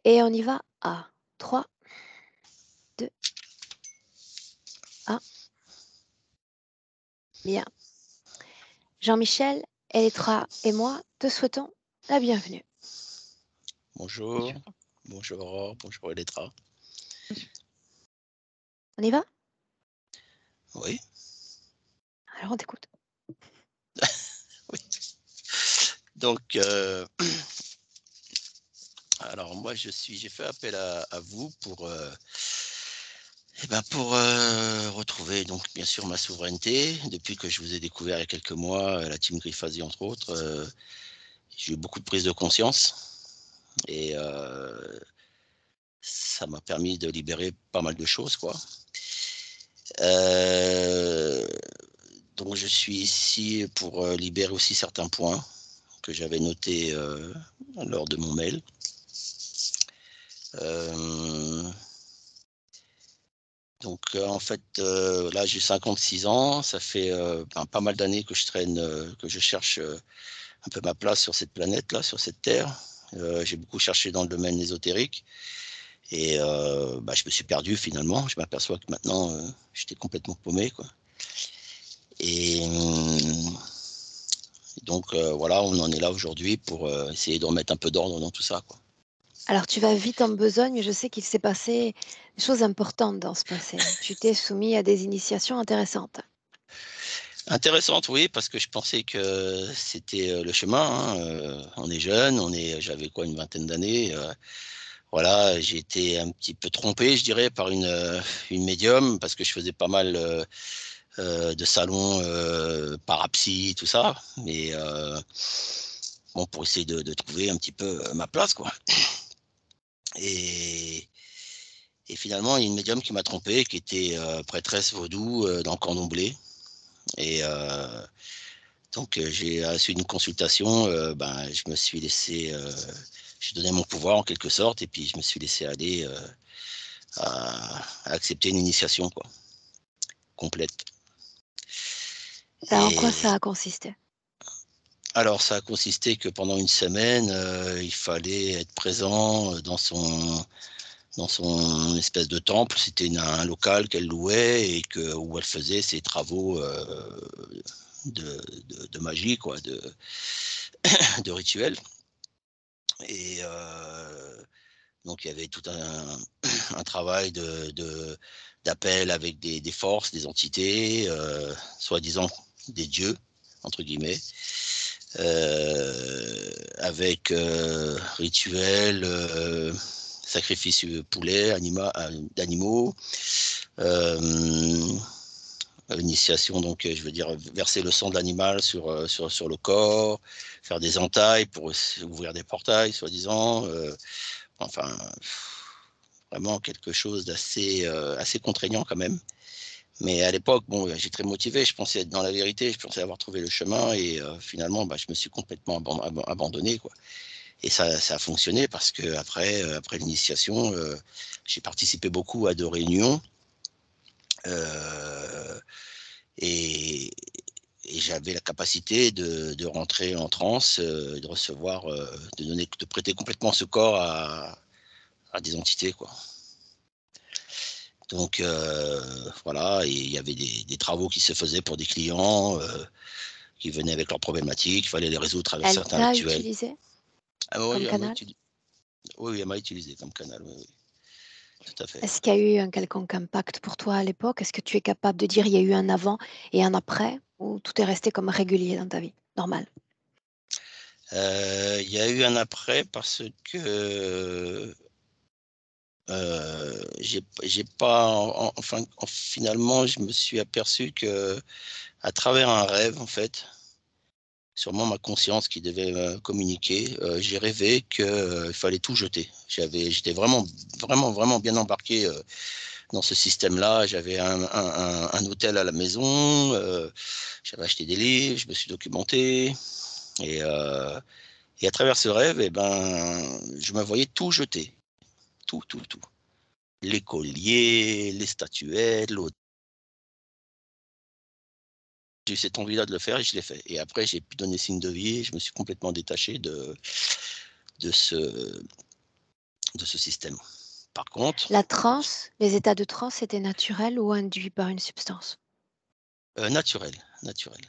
Et on y va à 3, 2, 1. Bien. Jean-Michel, Elettra et moi te souhaitons la bienvenue. Bonjour, bonjour Aurore, bonjour Elettra. On y va? Oui, Alors on t'écoute. oui. Donc, alors moi j'ai fait appel à vous pour, retrouver donc bien sûr ma souveraineté. Depuis que je vous ai découvert il y a quelques mois, la team Griffazi entre autres, j'ai eu beaucoup de prise de conscience et ça m'a permis de libérer pas mal de choses, quoi. Euh, donc je suis ici pour libérer aussi certains points que j'avais notés lors de mon mail. En fait, là j'ai 56 ans, ça fait pas mal d'années que je traîne, que je cherche un peu ma place sur cette planète-là, sur cette Terre. J'ai beaucoup cherché dans le domaine ésotérique et je me suis perdu finalement. Je m'aperçois que maintenant j'étais complètement paumé, quoi. Et voilà, on en est là aujourd'hui pour essayer de remettre un peu d'ordre dans tout ça, quoi. Alors tu vas vite en besogne, mais je sais qu'il s'est passé des choses importantes dans ce passé. Tu t'es soumis à des initiations intéressantes. Intéressante, oui, parce que je pensais que c'était le chemin, hein. On est jeune, j'avais quoi, une vingtaine d'années. Voilà, j'ai été un petit peu trompé, je dirais, par une médium, parce que je faisais pas mal de salons parapsy, tout ça. Mais bon, pour essayer de trouver un petit peu ma place, quoi. Et, et finalement, il y a une médium qui m'a trompé, qui était prêtresse vaudou dans le Candomblé. Et j'ai reçu une consultation, je me suis laissé, j'ai donné mon pouvoir en quelque sorte, et puis je me suis laissé aller à accepter une initiation, quoi, complète. Alors en quoi ça Et a consisté? alors ça a consisté que pendant une semaine, il fallait être présent dans son espèce de temple. C'était un local qu'elle louait et où elle faisait ses travaux de magie, quoi, de rituels. Et donc il y avait tout un travail d'appel avec des forces, des entités, soi-disant des dieux, entre guillemets, avec rituels, sacrifices poulets, d'animaux, initiation, donc je veux dire verser le sang de l'animal sur le corps, faire des entailles pour ouvrir des portails, soi-disant. Enfin, vraiment quelque chose assez contraignant quand même. Mais à l'époque, bon, j'étais très motivé, je pensais être dans la vérité, je pensais avoir trouvé le chemin et finalement, je me suis complètement abandonné, quoi. Et ça a fonctionné parce que après l'initiation, j'ai participé beaucoup à 2 réunions euh, et, et j'avais la capacité de rentrer en transe, de recevoir, de prêter complètement ce corps à des entités, quoi. Donc voilà, et il y avait des travaux qui se faisaient pour des clients qui venaient avec leurs problématiques, il fallait les résoudre à travers Elle certains t'a rituels. utilisé Ah oui, comme canal? oui, elle m'a utilisé comme canal, oui, oui, tout à fait. Est-ce qu'il y a eu un quelconque impact pour toi à l'époque? Est-ce que tu es capable de dire il y a eu un avant et un après ou tout est resté comme régulier dans ta vie? Normal. Il y a eu un après parce que j'ai pas, finalement, je me suis aperçu que à travers un rêve, en fait, sûrement ma conscience qui devait communiquer. J'ai rêvé qu'il fallait tout jeter. J'étais vraiment bien embarqué dans ce système-là. J'avais un hôtel à la maison, j'avais acheté des livres, je me suis documenté. Et, euh, et à travers ce rêve, je me voyais tout jeter. Tout, tout, tout. Les colliers, les statuettes, l'hôtel. J'ai eu cette envie-là de le faire et je l'ai fait. Et après, j'ai pu donner signe de vie et je me suis complètement détaché de ce, de ce système. Par contre, La transe, les états de transe étaient naturels ou induits par une substance? naturel, naturel.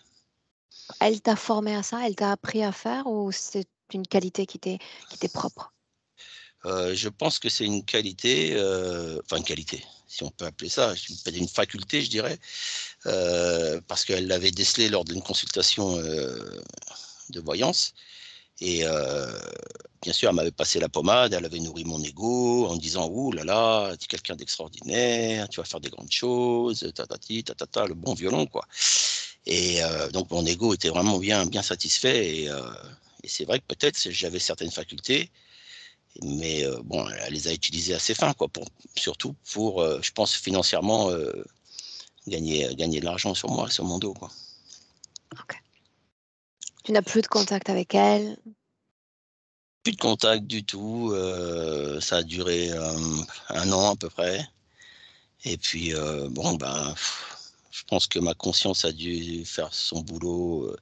Elle t'a formé à ça? Elle t'a appris à faire ou c'est une qualité qui t'est propre? Je pense que c'est une qualité, enfin une qualité, si on peut appeler ça, une faculté, je dirais, parce qu'elle l'avait décelé lors d'une consultation, de voyance et bien sûr, elle m'avait passé la pommade, elle avait nourri mon ego en me disant: «Ouh là là, tu es quelqu'un d'extraordinaire, tu vas faire des grandes choses, tatati tatata», le bon violon, quoi et donc mon ego était vraiment bien satisfait et c'est vrai que peut-être j'avais certaines facultés, mais bon, elle les a utilisées à ses fins, quoi, pour surtout pour, je pense financièrement, gagner de l'argent sur moi, sur mon dos, quoi. OK. Tu n'as plus de contact avec elle? Plus de contact du tout, ça a duré, 1 an à peu près et puis, bon, ben, je pense que ma conscience a dû faire son boulot,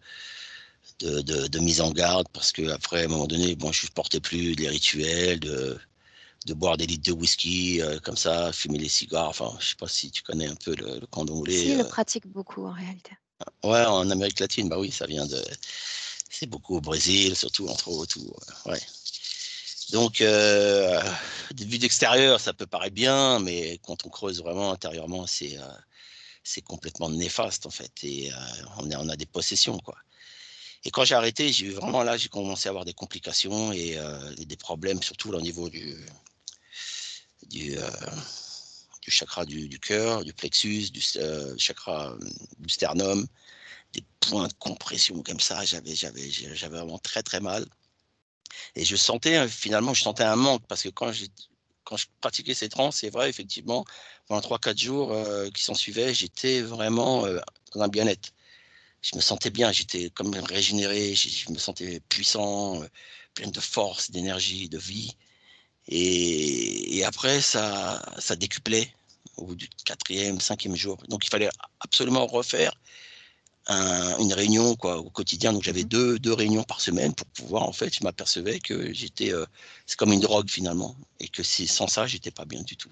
de mise en garde parce qu'après, à un moment donné, bon, je supportais plus les rituels, de boire des litres de whisky, comme ça, fumer les cigares, enfin, je sais pas si tu connais un peu le Si, candomblé, il le pratique beaucoup en réalité. ouais, en Amérique latine, bah oui, ça vient de c'est beaucoup au Brésil, surtout, entre autres, ou ouais. Donc, vu d'extérieur, ça peut paraître bien, mais quand on creuse vraiment intérieurement, c'est complètement néfaste, en fait et on a des possessions, quoi et quand j'ai arrêté, j'ai eu vraiment là, j'ai commencé à avoir des complications et des problèmes, surtout là, au niveau du, du chakra du cœur, du plexus, chakra, du sternum, des points de compression comme ça. J'avais vraiment très, très mal et je sentais, finalement, je sentais un manque parce que quand je pratiquais ces trans, c'est vrai, effectivement, pendant 3 4 jours, qui s'en suivaient, j'étais vraiment, dans un bien-être. Je me sentais bien, j'étais comme régénéré, je me sentais puissant, plein de force, d'énergie, de vie et après ça décuplait au bout du 4e, 5e jour. Donc il fallait absolument refaire une réunion, quoi, au quotidien. Donc j'avais Mmh. deux réunions par semaine pour pouvoir en fait, je m'apercevais que j'étais, c'est comme une drogue finalement et que sans ça, j'étais pas bien du tout.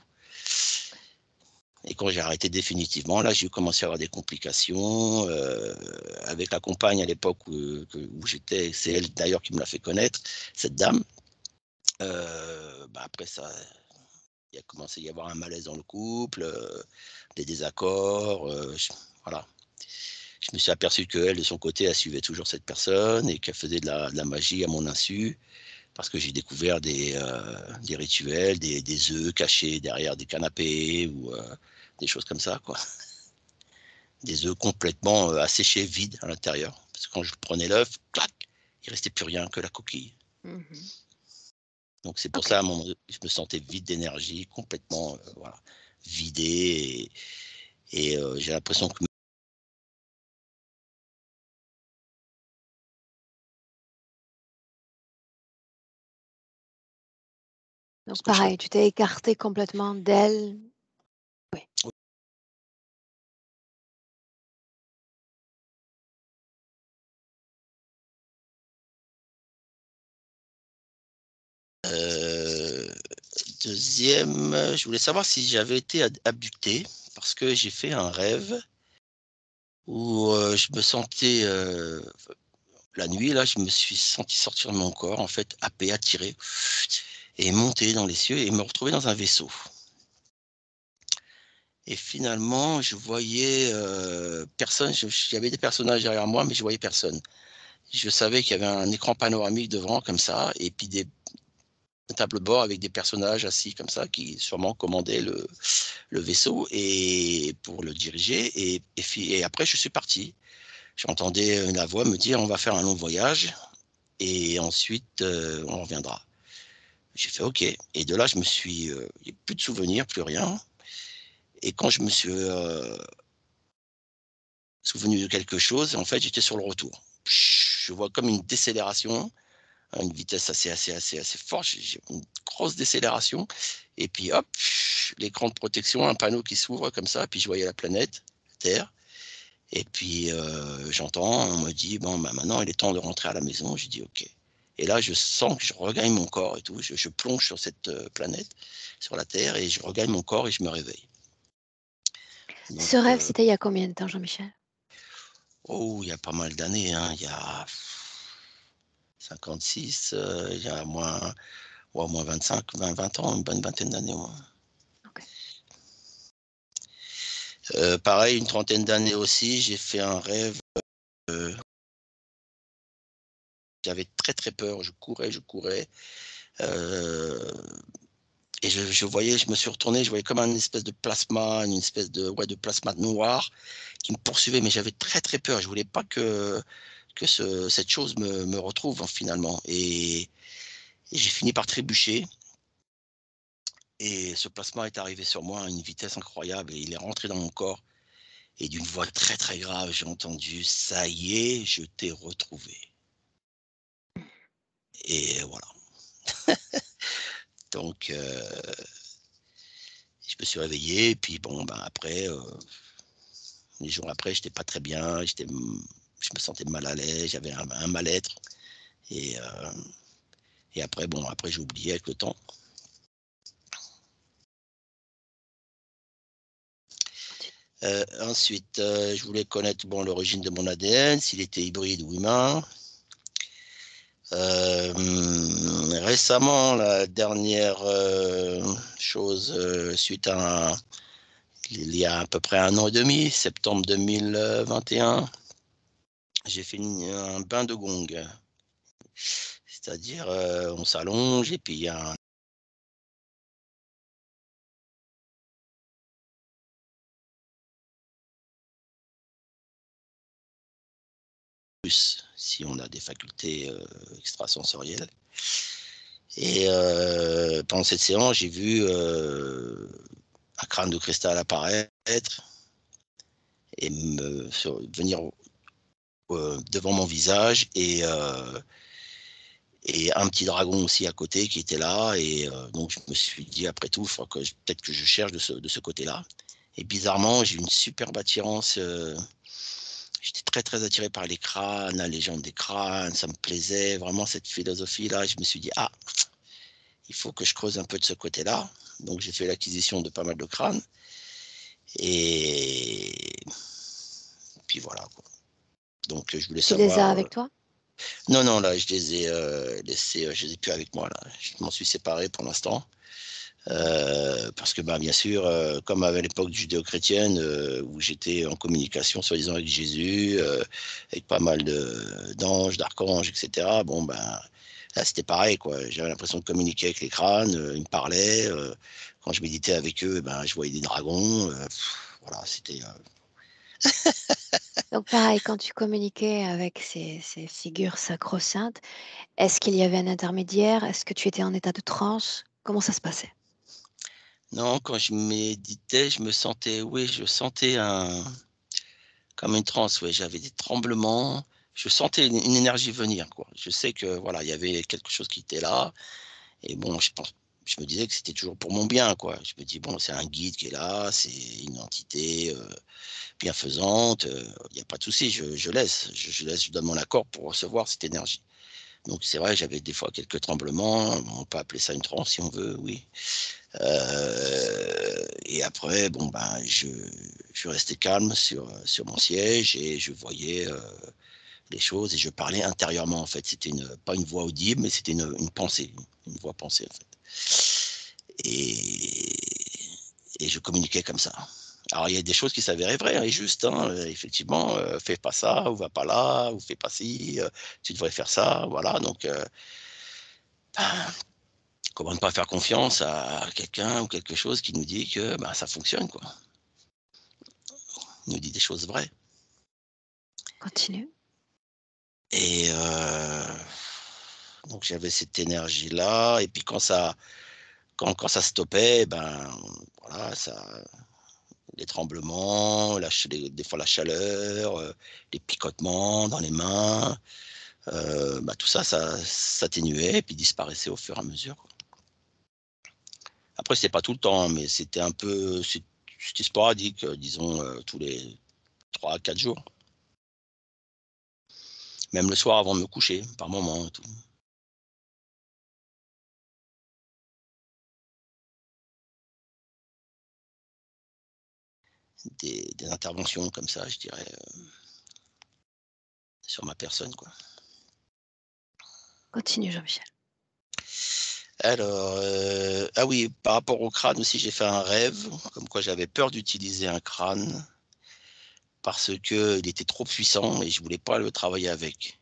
Et quand j'ai arrêté définitivement, là, j'ai commencé à avoir des complications, avec la compagne à l'époque où j'étais, c'est elle d'ailleurs qui me l'a fait connaître, cette dame. Bah, après ça, il a commencé à y avoir un malaise dans le couple, des désaccords, voilà. Je me suis aperçu qu'elle, de son côté, elle suivait toujours cette personne et qu'elle faisait de la magie à mon insu, parce que j'ai découvert des rituels, des œufs cachés derrière des canapés ou des choses comme ça, quoi. Des œufs complètement, asséchés, vides à l'intérieur. Parce que quand je prenais l'œuf, clac, il restait plus rien que la coquille. Mmh. Donc c'est pour OK. ça, à un moment, je me sentais vide d'énergie, complètement, voilà, vidé et j'ai l'impression que ce Donc que je fais pareil, tu t'es écarté complètement d'elle? Oui. heu, 2e, je voulais savoir si j'avais été abducté parce que j'ai fait un rêve où, je me sentais, la nuit là, je me suis senti sortir de mon corps en fait, happé, attiré et monter dans les cieux et me retrouver dans un vaisseau. Et finalement, je voyais, personne, il y avait des personnages derrière moi, mais je voyais personne. Je savais qu'il y avait un écran panoramique devant comme ça et puis un tableau de bord avec des personnages assis comme ça qui sûrement commandaient le vaisseau et pour le diriger et après je suis parti. J'entendais, la voix me dire: «On va faire un long voyage et ensuite, on reviendra». J'ai fait: «OK» et de là je me suis, il y a plus de souvenirs, plus rien et quand je me suis, souvenu de quelque chose, en fait, j'étais sur le retour. Je vois comme une décélération à une vitesse assez forte. J'ai une grosse décélération et puis hop, l'écran de protection, un panneau qui s'ouvre comme ça, puis je voyais la planète Terre et puis, j'entends, on me dit: «Bon, bah, maintenant il est temps de rentrer à la maison». J'ai dit: «OK» Et là, je sens que je regagne mon corps et tout. Je plonge sur cette planète, sur la Terre, et je regagne mon corps et je me réveille. Ce Donc, rêve, c'était il y a combien de temps, Jean-Michel? oh, il y a pas mal d'années, hein. Il y a 56, il y a moins, ouais, au moins 25, 20 ans, une bonne vingtaine d'années au moins. Ok. Pareil, une trentaine d'années aussi, j'ai fait un rêve. euh, J'avais très très peur, je courais. euh, et je voyais, je me suis retourné, je voyais comme une espèce de plasma, une espèce de, ouais, de plasma noir qui me poursuivait, mais j'avais très très peur. Je voulais pas que cette chose me retrouve, hein, finalement. Et j'ai fini par trébucher. Et ce plasma est arrivé sur moi à une vitesse incroyable et il est rentré dans mon corps. Et d'une voix très très grave, j'ai entendu: «Ça y est, je t'ai retrouvé». Et voilà. Donc, je me suis réveillé et puis bon, ben, après, les jours après, j'étais pas très bien, je me sentais mal à l'aise, j'avais un mal-être et après bon, après j'ai oublié avec le temps. Continue. Ensuite, je voulais connaître, bon, l'origine de mon ADN, s'il était hybride ou humain. Récemment, la dernière, chose, suite à il y a à peu près 1 an et demi, septembre 2021, j'ai fait un bain de gong. C'est-à-dire, on s'allonge et puis il y a un plus, si on a des facultés, extrasensorielles. Et pendant cette séance, j'ai vu, un crâne de cristal apparaître et venir devant mon visage et un petit dragon aussi à côté qui était là. Et donc je me suis dit, après tout, il faut que peut-être que je cherche de ce côté-là. Et bizarrement, j'ai une superbe attirance. J'étais très très attiré par les crânes, la légende des crânes, ça me plaisait vraiment cette philosophie-là. Je me suis dit, ah, il faut que je creuse un peu de ce côté-là. Donc j'ai fait l'acquisition de pas mal de crânes. Et puis voilà, quoi. Donc je voulais Tu les as savoir. avec toi? Non, non, là, je les ai laissés, je les ai plus avec moi, là. Je m'en suis séparé pour l'instant. Parce que, bah, bien sûr, comme à l'époque judéo-chrétienne, où j'étais en communication, soi-disant, avec Jésus, avec pas mal d'anges, d'archanges, etc. Bon, ben, là, c'était pareil, quoi. J'avais l'impression de communiquer avec les crânes, ils me parlaient. Quand je méditais avec eux, ben, je voyais des dragons. Voilà, c'était. Donc pareil, quand tu communiquais avec ces figures sacro-saintes, est-ce qu'il y avait un intermédiaire? Est-ce que tu étais en état de transe? Comment ça se passait? Non, quand je méditais, je me sentais, oui, je sentais comme une transe, ouais. J'avais des tremblements. Je sentais une énergie venir, quoi. Je sais que, voilà, il y avait quelque chose qui était là. Et bon, je me disais que c'était toujours pour mon bien, quoi. Je me dis: «Bon, c'est un guide qui est là, c'est une entité, bienfaisante, il y a pas de souci, je laisse, je laisse, je donne mon accord pour recevoir cette énergie». Donc c'est vrai, j'avais des fois quelques tremblements, on peut appeler ça une transe si on veut, oui. Et après, bon, ben, je restais calme sur mon siège et je voyais, les choses et je parlais intérieurement, en fait. C'était pas une voix audible, mais c'était une pensée, une voix pensée, en fait. Et je communiquais comme ça. Alors, il y a des choses qui s'avéraient vraies, hein, et justes, hein, effectivement, fais pas ça, ou va pas là, ou fais pas ci, tu devrais faire ça, voilà. Donc, ben, comment ne pas faire confiance à quelqu'un ou quelque chose qui nous dit que ben, ça fonctionne, quoi. Il nous dit des choses vraies. Continue. Et donc, j'avais cette énergie-là, et puis quand ça stoppait, ben, voilà, les tremblements, des fois la chaleur, les picotements dans les mains, bah, tout ça, ça s'atténuait et puis disparaissait au fur et à mesure, quoi. Après, c'était pas tout le temps, hein, mais c'était sporadique, disons, tous les 3 à 4 jours. Même le soir avant de me coucher, par moment et tout. des interventions comme ça, je dirais, sur ma personne, quoi. Continue, Jean-Michel. Alors, ah oui, par rapport au crâne aussi, j'ai fait un rêve, comme quoi j'avais peur d'utiliser un crâne parce qu'il était trop puissant et je voulais pas le travailler avec.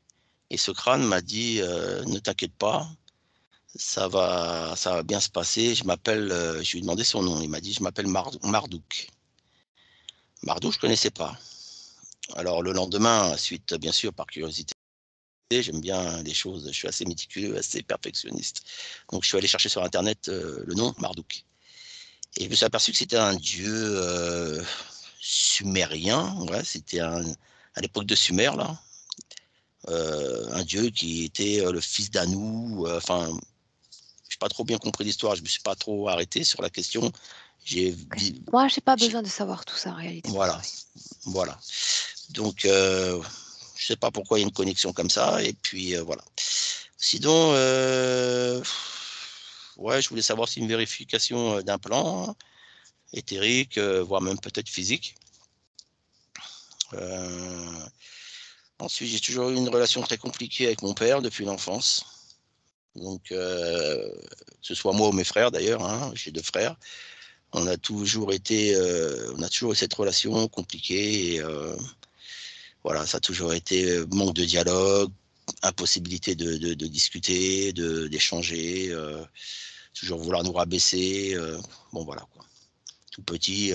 Et ce crâne m'a dit, ne t'inquiète pas, ça va bien se passer. Je lui ai demandé son nom. Il m'a dit, je m'appelle Mardouk. Mardouk, je connaissais pas. Alors le lendemain, suite bien sûr par curiosité, j'aime bien les choses, je suis assez méticuleux, assez perfectionniste. Donc je suis allé chercher sur internet le nom Mardouk. Et je me suis aperçu que c'était un dieu sumérien, ouais, à l'époque de Sumer là, un dieu qui était le fils d'Anou. Enfin, j'ai pas trop bien compris l'histoire, je me suis pas trop arrêté sur la question. J'ai, Ok. Moi, j'ai pas j'ai- besoin de savoir tout ça en réalité pour voilà, travailler. voilà. Donc, je sais pas pourquoi il y a une connexion comme ça, et puis voilà. Sinon, ouais, je voulais savoir si une vérification d'un plan éthérique, voire même peut-être physique. Euh, Ensuite, j'ai toujours eu une relation très compliquée avec mon père depuis l'enfance. Donc, que ce soit moi ou mes frères d'ailleurs, hein, j'ai deux frères, on a toujours eu cette relation compliquée. Et, voilà, ça a toujours été manque de dialogue, impossibilité de discuter, d'échanger, toujours vouloir nous rabaisser. Bon, voilà, quoi. Tout petit,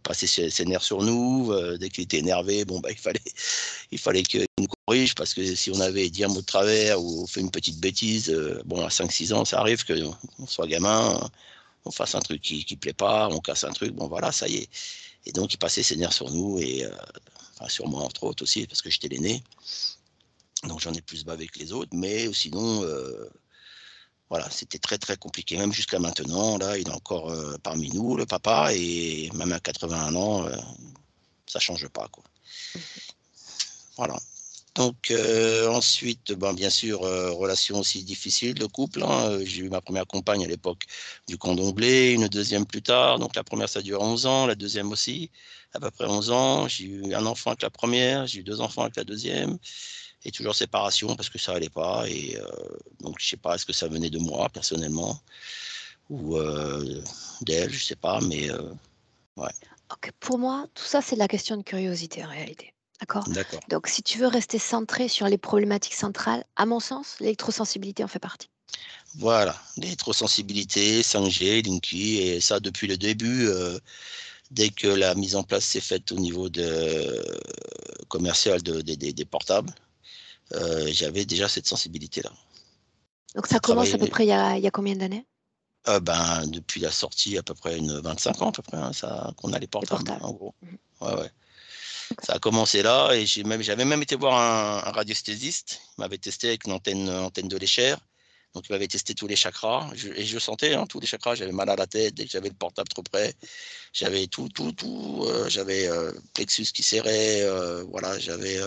passer ses nerfs sur nous. Dès qu'il était énervé, bon, bah, il fallait qu'il nous corrige parce que si on avait dit un mot de travers ou fait une petite bêtise, bon, à 5-6 ans, ça arrive qu'on soit gamin, on fasse un truc qui plaît pas, on casse un truc, bon, voilà, ça y est. Et donc, il passait ses nerfs sur nous et enfin, sur moi, entre autres aussi, parce que j'étais l'aîné. Donc, j'en ai plus bavé que les autres, mais sinon, voilà, c'était très très compliqué, même jusqu'à maintenant. Là, il est encore parmi nous, le papa, et même à 81 ans, ça change pas, quoi. Voilà. Donc ensuite, ben, bien sûr, relation aussi difficile de couple, hein. J'ai eu ma première compagne à l'époque du cordon bleu, une deuxième plus tard. Donc la première, ça dure 11 ans, la deuxième aussi, à peu près 11 ans. J'ai eu un enfant avec la première, j'ai eu deux enfants avec la deuxième, et toujours séparation parce que ça allait pas. Et donc je sais pas, est-ce que ça venait de moi personnellement ou d'elle, je sais pas, mais ouais, Ok, pour moi, tout ça, c'est de la question de curiosité en réalité. D'accord? d'accord. Donc, si tu veux rester centré sur les problématiques centrales, à mon sens, l'électrosensibilité en fait partie. Voilà, l'électrosensibilité, 5G, Linky, et ça depuis le début. Dès que la mise en place s'est faite au niveau commercial des portables, j'avais déjà cette sensibilité-là. Donc, J'ai ça commence à peu travaillé près il y a combien d'années? ben, depuis la sortie à peu près 25 ans à peu près, hein, ça, qu'on a les Les portables, portables. en gros. Mhm. Ouais, ouais. Ok. Ça a commencé là et j'avais même été voir un radiesthésiste. Il m'avait testé avec une antenne de l'échelle. Donc, il m'avait testé tous les chakras. Et je sentais hein, tous les chakras. J'avais mal à la tête dès que j'avais le portable trop près. J'avais tout. J'avais plexus qui serrait. Voilà, j'avais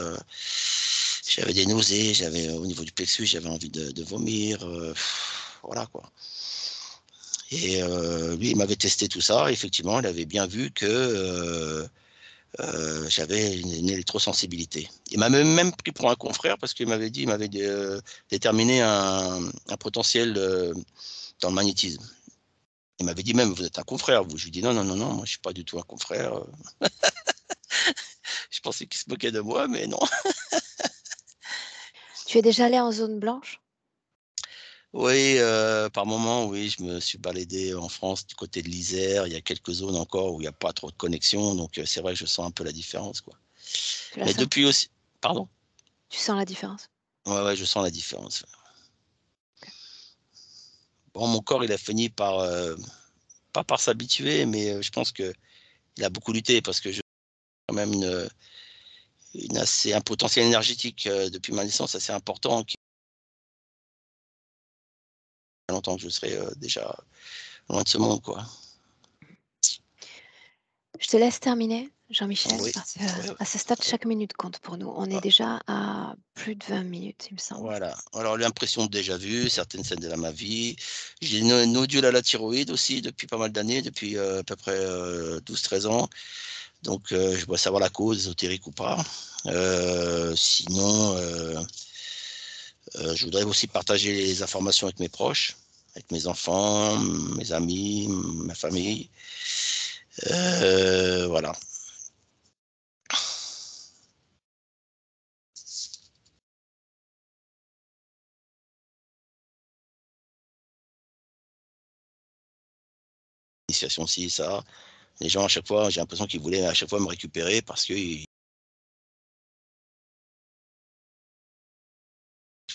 des nausées. Au niveau du plexus, j'avais envie de vomir. Voilà quoi. Et lui, il m'avait testé tout ça. Effectivement, il avait bien vu que j'avais une électrosensibilité. Il m'a même pris pour un confrère parce qu'il m'avait dit, il m'avait déterminé un potentiel dans le magnétisme. Il m'avait dit même, vous êtes un confrère, vous. Je lui dis non, non, non, non, moi je suis pas du tout un confrère. Je pensais qu'il se moquait de moi, mais non. Tu es déjà allé en zone blanche? Oui, par moment, oui, je me suis baladé en France du côté de l'Isère. Il y a quelques zones encore où il n'y a pas trop de connexion, donc c'est vrai que je sens un peu la différence, quoi. Tu la Mais sens? depuis aussi, pardon? Tu sens la différence? Ouais, ouais, je sens la différence. Ok. Bon, mon corps, il a fini par, pas par s'habituer, mais je pense que il a beaucoup lutté parce que j'ai quand même un potentiel énergétique depuis ma naissance assez important qui fait longtemps que je serai déjà loin de ce monde, quoi. Je te laisse terminer, Jean-Michel, Oui, parce oui, qu'à ce stade, chaque minute compte pour nous. On est ah, déjà à plus de 20 minutes, il me semble. voilà. Alors, l'impression de déjà vu, certaines scènes de ma vie. J'ai une nodule à la thyroïde aussi depuis pas mal d'années, depuis à peu près 12-13 ans. Donc, je dois savoir la cause, ésotérique ou pas. Sinon, je voudrais aussi partager les informations avec mes proches, avec mes enfants, mes amis, ma famille. Voilà. Initiation ci, ça. Les gens, à chaque fois, j'ai l'impression qu'ils voulaient à chaque fois me récupérer parce que, je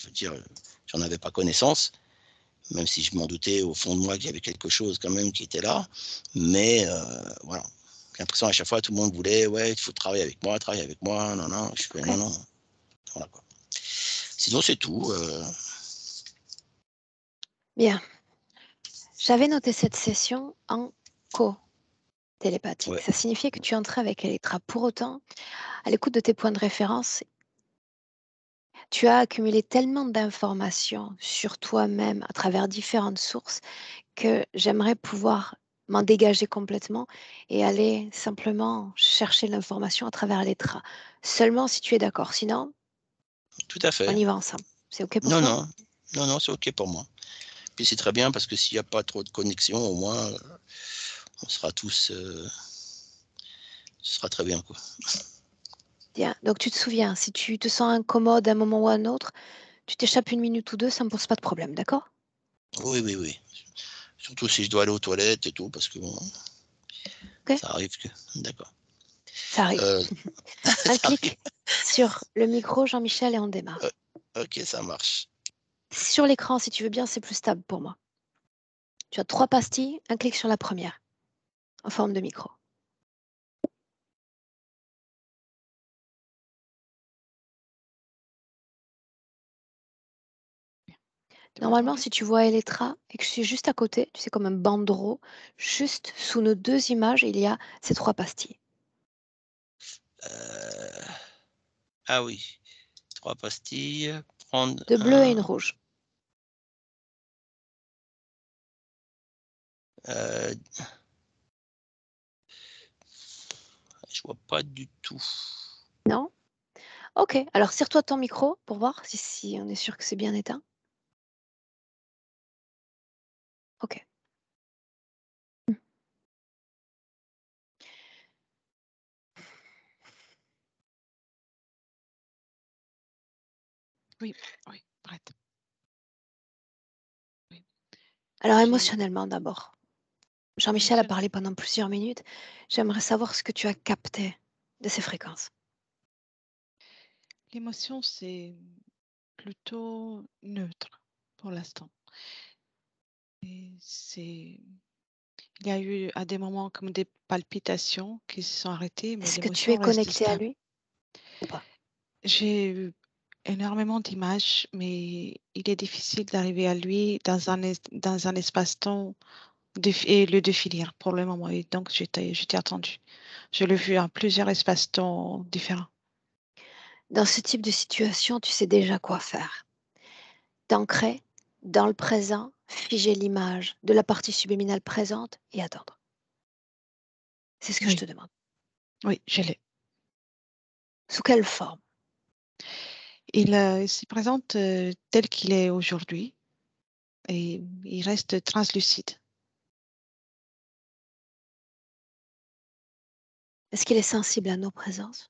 veux dire, j'en avais pas connaissance, même si je m'en doutais au fond de moi qu'il y avait quelque chose quand même qui était là. Mais voilà. J'ai l'impression à chaque fois, tout le monde voulait, ouais, il faut travailler avec moi, travailler avec moi. Non, non, je fais, Ok. non, non. Voilà, quoi. Sinon, c'est tout. Bien. J'avais noté cette session en co-télépathique. Ouais, Ça signifiait que tu entrais avec Electra. Pour autant, à l'écoute de tes points de référence, tu as accumulé tellement d'informations sur toi-même à travers différentes sources que j'aimerais pouvoir m'en dégager complètement et aller simplement chercher l'information à travers Electra. Seulement si tu es d'accord. Sinon, tout à on fait. y va ensemble. C'est OK pour Non, toi? non, non, non, c'est OK pour moi. Puis c'est très bien parce que s'il n'y a pas trop de connexion, au moins, on sera tous, ce sera très bien, quoi. Bien. Donc tu te souviens, si tu te sens incommode à un moment ou à un autre, tu t'échappes une minute ou deux, ça ne me pose pas de problème, d'accord? Oui, oui, oui. Surtout si je dois aller aux toilettes et tout, parce que bon, OK? ça arrive que. D'accord. Ça arrive. Euh, Un ça arrive. clic sur le micro, Jean-Michel, et on démarre. Ok, ça marche. Sur l'écran, si tu veux bien, c'est plus stable pour moi. Tu as 3 pastilles, un clic sur la première, en forme de micro. Tu Normalement, m'entendais? si tu vois Elettra et que je suis juste à côté, tu sais, comme un bandeau, juste sous nos 2 images, il y a ces 3 pastilles. Euh, Ah oui, 3 pastilles, prendre De bleu et une un. rouge. euh, je vois pas du tout. Non? OK. Alors, serre-toi ton micro pour voir si on est sûr que c'est bien éteint. OK. Oui, oui, prête. Oui. Alors, J'ai émotionnellement d'abord. Jean-Michel a émotionnel. parlé pendant plusieurs minutes. J'aimerais savoir ce que tu as capté de ces fréquences. L'émotion, c'est plutôt neutre pour l'instant. Et il y a eu à des moments comme des palpitations qui se sont arrêtées, mais Est-ce que tu es l'émotion reste connecté à stable. lui ou pas? J'ai eu énormément d'images, mais il est difficile d'arriver à lui dans un espace-temps et le définir pour le moment. Et donc, j'étais attendue. Je l'ai vu en plusieurs espaces-temps différents. Dans ce type de situation, tu sais déjà quoi faire. T'ancrer dans le présent, figer l'image de la partie subliminale présente et attendre. C'est ce que je Oui, te demande. oui, je l'ai. Sous quelle forme? Il se présente tel qu'il est aujourd'hui et il reste translucide. Est-ce qu'il est sensible à nos présences?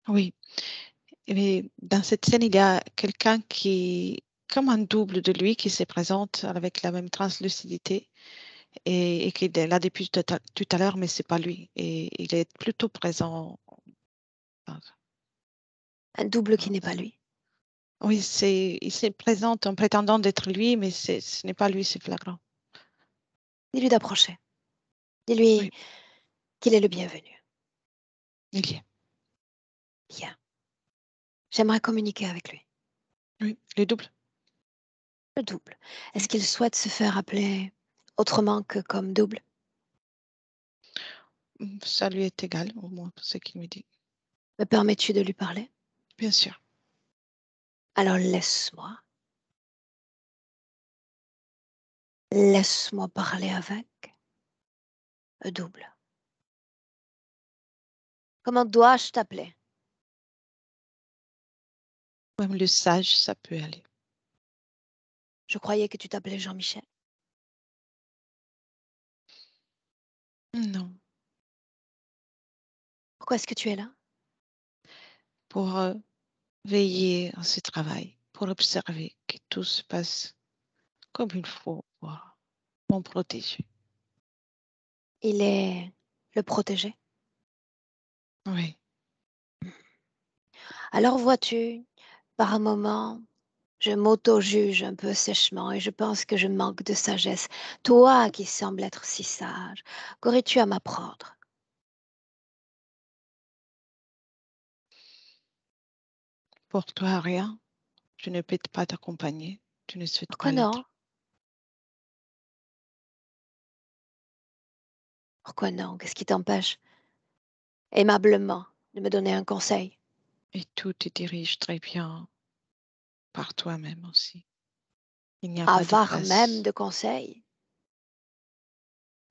Oui, mais dans cette scène, il y a quelqu'un qui est comme un double de lui qui se présente avec la même translucidité et qui est là depuis tout à l'heure, mais c'est pas lui. Et il est plutôt présent. Un double qui n'est pas lui. Oui, il se présente en prétendant d'être lui, mais ce n'est pas lui, c'est flagrant. Dis-lui d'approcher. Dis-lui Oui, qu'il est le bienvenu. il y est. Bien. J'aimerais communiquer avec lui. Oui, le double. Le double. Est-ce Oui. qu'il souhaite se faire appeler autrement que comme double? Ça lui est égal, au moins, pour ce qu'il me dit. Me permets-tu de lui parler? Bien sûr. Alors laisse-moi. Laisse-moi parler avec le double. Comment dois-je t'appeler? Même le sage, ça peut aller. Je croyais que tu t'appelais Jean-Michel. Non, Pourquoi est-ce que tu es là? pour veiller à ce travail, pour observer que tout se passe comme il faut pour m'en protéger. Il est le protégé. Oui, Alors vois-tu, par moments, je m'auto-juge un peu sèchement et je pense que je manque de sagesse. Toi qui sembles être si sage, qu'aurais-tu à m'apprendre? pour toi, rien. Je ne peux pas t'accompagner. Tu ne souhaites Pourquoi pas non? l'être. Pourquoi non? Qu'est-ce qui t'empêche aimablement de me donner un conseil? Et tout te dirige très bien par toi-même aussi. Il n'y a pas de Avare même place. de conseils?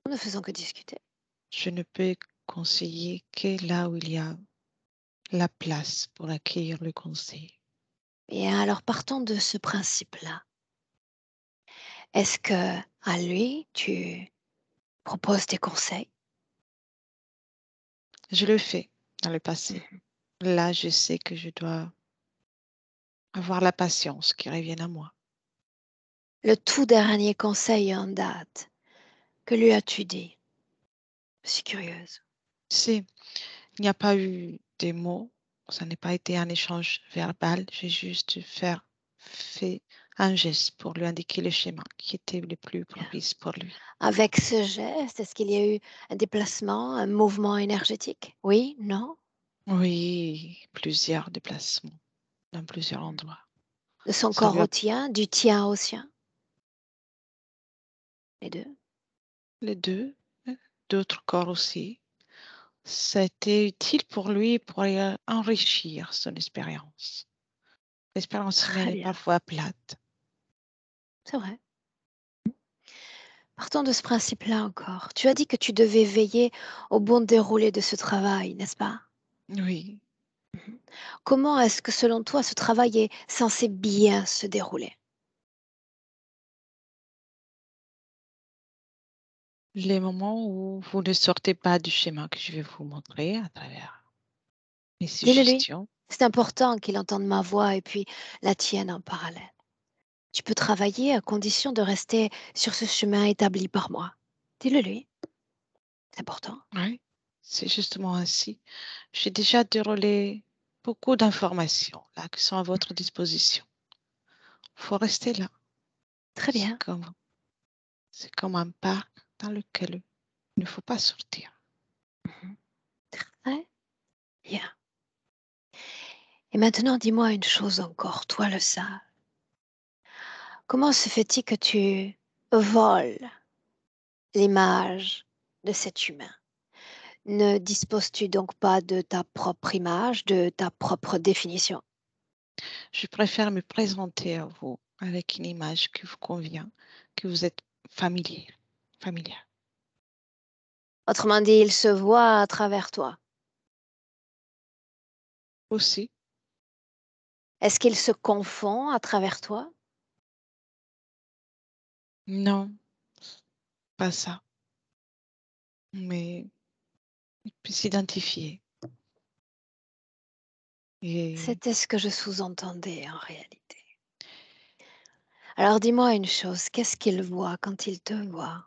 Nous ne faisons que discuter. Je ne peux conseiller que là où il y a la place pour accueillir le conseil. Et alors partons de ce principe-là. Est-ce que à lui, tu proposes des conseils? Je le fais dans le passé. Mhm. Là, je sais que je dois avoir la patience qui revienne à moi. Le tout dernier conseil en date, que lui as-tu dit? Je suis curieuse. Tu sais, il n'y a pas eu des mots, ça n'a pas été un échange verbal, j'ai juste fait un geste pour lui indiquer le schéma qui était le plus propice pour lui. Avec ce geste, est-ce qu'il y a eu un déplacement, un mouvement énergétique? Oui, non? Oui, plusieurs déplacements dans plusieurs endroits. De son Ça corps lui a au tien, du tien au sien? Les deux? les deux, d'autres corps aussi. Ça a été utile pour lui pour enrichir son expérience. L'expérience humaine Très est bien, parfois plate. c'est vrai. Partons de ce principe-là encore. Tu as dit que tu devais veiller au bon déroulé de ce travail, n'est-ce pas? Oui, Mhm. Comment est-ce que selon toi ce travail est censé bien se dérouler? les moments où vous ne sortez pas du schéma que je vais vous montrer à travers mes Dis-le lui. suggestions. C'est important qu'il entende ma voix et puis la tienne en parallèle. Tu peux travailler à condition de rester sur ce chemin établi par moi. Dis-le lui. C'est important. Oui, c'est justement ainsi. J'ai déjà déroulé beaucoup d'informations là qui sont à votre disposition. Il faut rester là. Très C'est bien. comme, c'est comme un parc dans lequel il ne faut pas sortir. Mhm. Très bien. Et maintenant, dis-moi une chose encore, toi le sage. Comment se fait-il que tu voles l'image de cet humain? Ne disposes-tu donc pas de ta propre image, de ta propre définition? Je préfère me présenter à vous avec une image qui vous convient, que vous êtes familier, familière. Autrement dit, il se voit à travers toi. Aussi, Est-ce qu'il se confond à travers toi? non, pas ça, mais il peut s'identifier. Et C'était ce que je sous-entendais en réalité. Alors dis-moi une chose, qu'est-ce qu'il voit quand il te voit?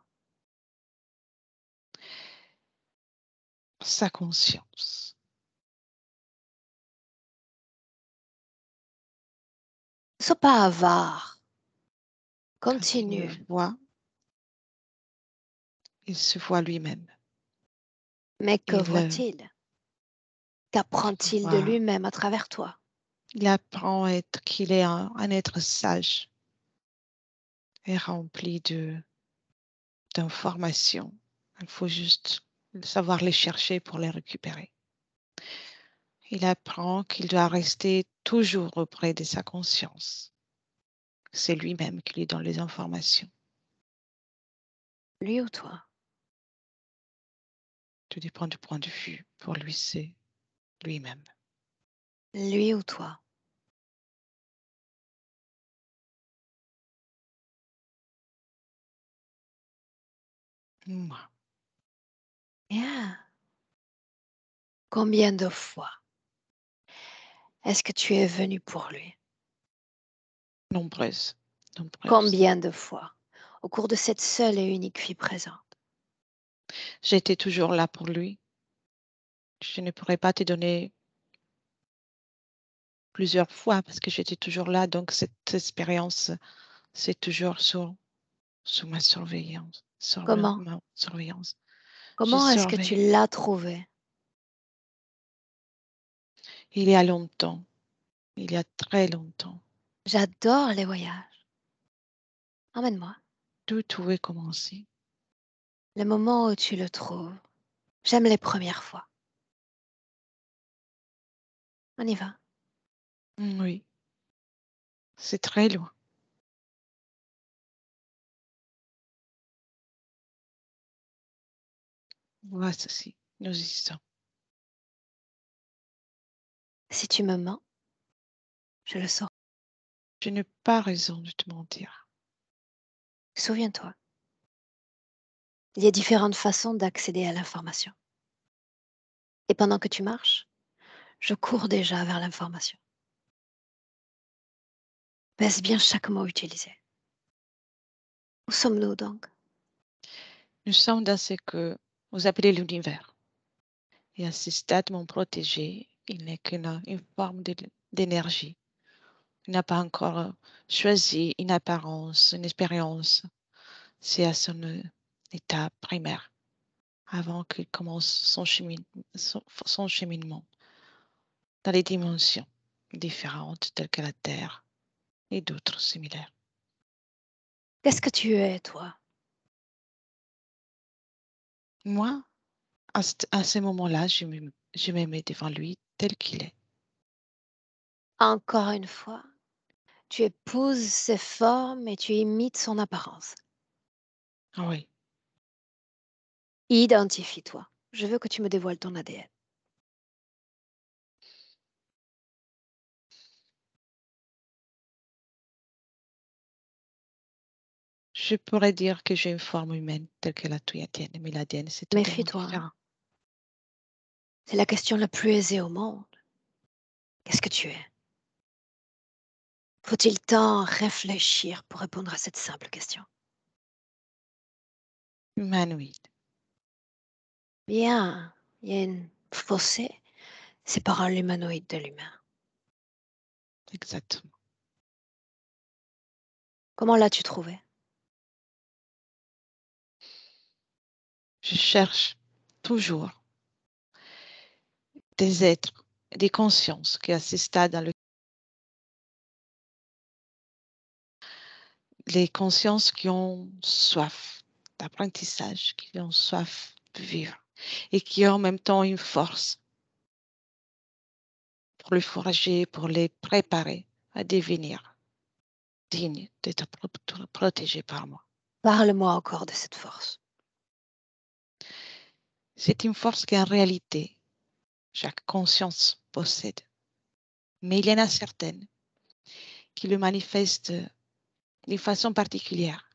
sa conscience. Ne sois pas avare, Quand il me continue. voit, il se voit lui-même. Mais que Il, voit-il? il Qu'apprend-il de voit, lui-même à travers toi? il apprend à être qu'il est un être sage et rempli d'informations. Il faut juste savoir les chercher pour les récupérer. Il apprend qu'il doit rester toujours auprès de sa conscience. C'est lui-même qui lui donne les informations. Lui ou toi? Tout dépend du point de vue. Pour lui, c'est lui-même. Lui ou toi? Moi, Bien. Combien de fois est-ce que tu es venu pour lui? nombreuses, nombreuses. Combien de fois au cours de cette seule et unique vie présente? J'étais toujours là pour lui. Je ne pourrais pas te donner plusieurs fois parce que j'étais toujours là. Donc, cette expérience, c'est toujours sous ma surveillance, sur Comment? ma surveillance. Je Comment est-ce que tu surveille. l'as trouvé? Il y a longtemps, il y a très longtemps, J'adore les voyages. Emmène-moi. tout est commencé. Le moment où tu le trouves. J'aime les premières fois. On y va. Oui, c'est très loin. Voilà ceci, nous y sommes. Si tu me mens, je le saurai. Je n'ai pas raison de te mentir. Souviens-toi, il y a différentes façons d'accéder à l'information. Et pendant que tu marches, je cours déjà vers l'information. Pèse bien chaque mot utilisé. Où sommes-nous donc? Nous sommes dans ce que vous appelez l'univers. Et à ce stade, mon protégé, il n'est qu'une forme d'énergie. Il n'a pas encore choisi une apparence, une expérience. C'est à son état primaire, avant qu'il commence son cheminement dans les dimensions différentes telles que la Terre et d'autres similaires. Qu'est-ce que tu es, toi? Moi, à ce moment-là, je me mets devant lui tel qu'il est. Encore une fois, tu épouses ses formes et tu imites son apparence. Ah oui, Identifie-toi. Je veux que tu me dévoiles ton ADN. je pourrais dire que j'ai une forme humaine telle que la tienne, mais l'ADN, c'est totalement Méfie-toi, hein. différent. C'est la question la plus aisée au monde. Qu'est-ce que tu es? Faut-il tant réfléchir pour répondre à cette simple question? Humanoïde, Bien, il y a une fossé séparant l'humanoïde de l'humain. exactement. Comment l'as-tu trouvé? Je cherche toujours des êtres, des consciences qui, à ce stade, les consciences qui ont soif d'apprentissage, qui ont soif de vivre et qui ont en même temps une force pour les forager, pour les préparer à devenir dignes d'être protégés par moi. Parle-moi encore de cette force. C'est une force qu'en réalité, chaque conscience possède. Mais il y en a certaines qui le manifestent d'une façon particulière.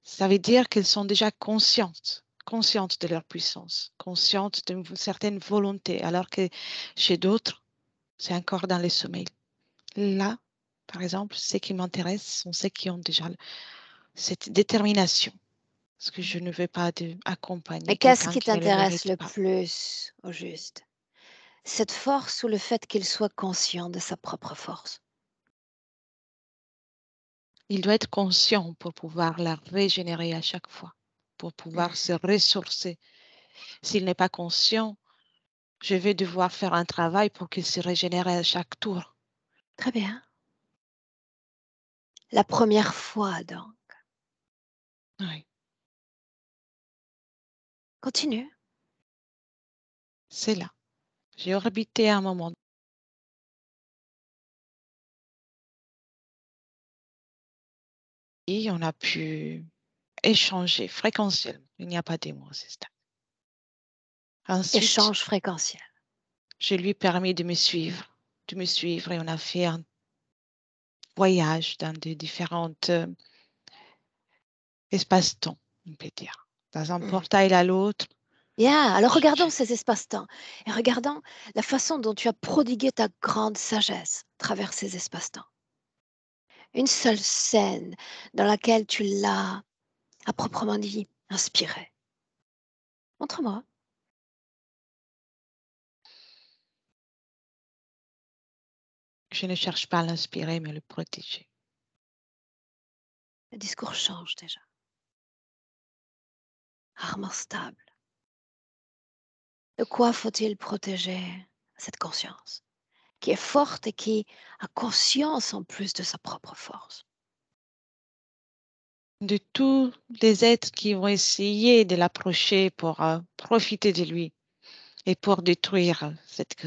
Ça veut dire qu'elles sont déjà conscientes de leur puissance, conscientes d'une certaine volonté, alors que chez d'autres, c'est encore dans le sommeil. Là, par exemple, ce qui m'intéresse sont ceux qui ont déjà cette détermination, parce que je ne veux pas Mais accompagner qu'est-ce quelqu'un qui qui ne le t'intéresse mérite le pas. plus au juste? Cette force ou le fait qu'il soit conscient de sa propre force? Il doit être conscient pour pouvoir la régénérer à chaque fois, pour pouvoir se Mhm. ressourcer. S'il n'est pas conscient, je vais devoir faire un travail pour qu'il se régénère à chaque tour. Très bien. La première fois, donc. Oui, Continue. c'est là. J'ai orbité un moment et on a pu échanger fréquentiellement. Il n'y a pas de mots, c'est ça. Ensuite, Échange fréquentiel. Je lui ai permis de me suivre et on a fait un voyage dans des différentes espaces-temps, on peut dire, dans un portail à l'autre. Bien, alors regardons ces espaces-temps et regardons la façon dont tu as prodigué ta grande sagesse à travers ces espaces-temps. Une seule scène dans laquelle tu l'as, à proprement dit, inspiré. Montre-moi. Je ne cherche pas à l'inspirer, mais à le protéger. Le discours change déjà. Rarement stable. De quoi faut-il protéger cette conscience qui est forte et qui a conscience en plus de sa propre force? De tous les êtres qui vont essayer de l'approcher pour profiter de lui et pour détruire cette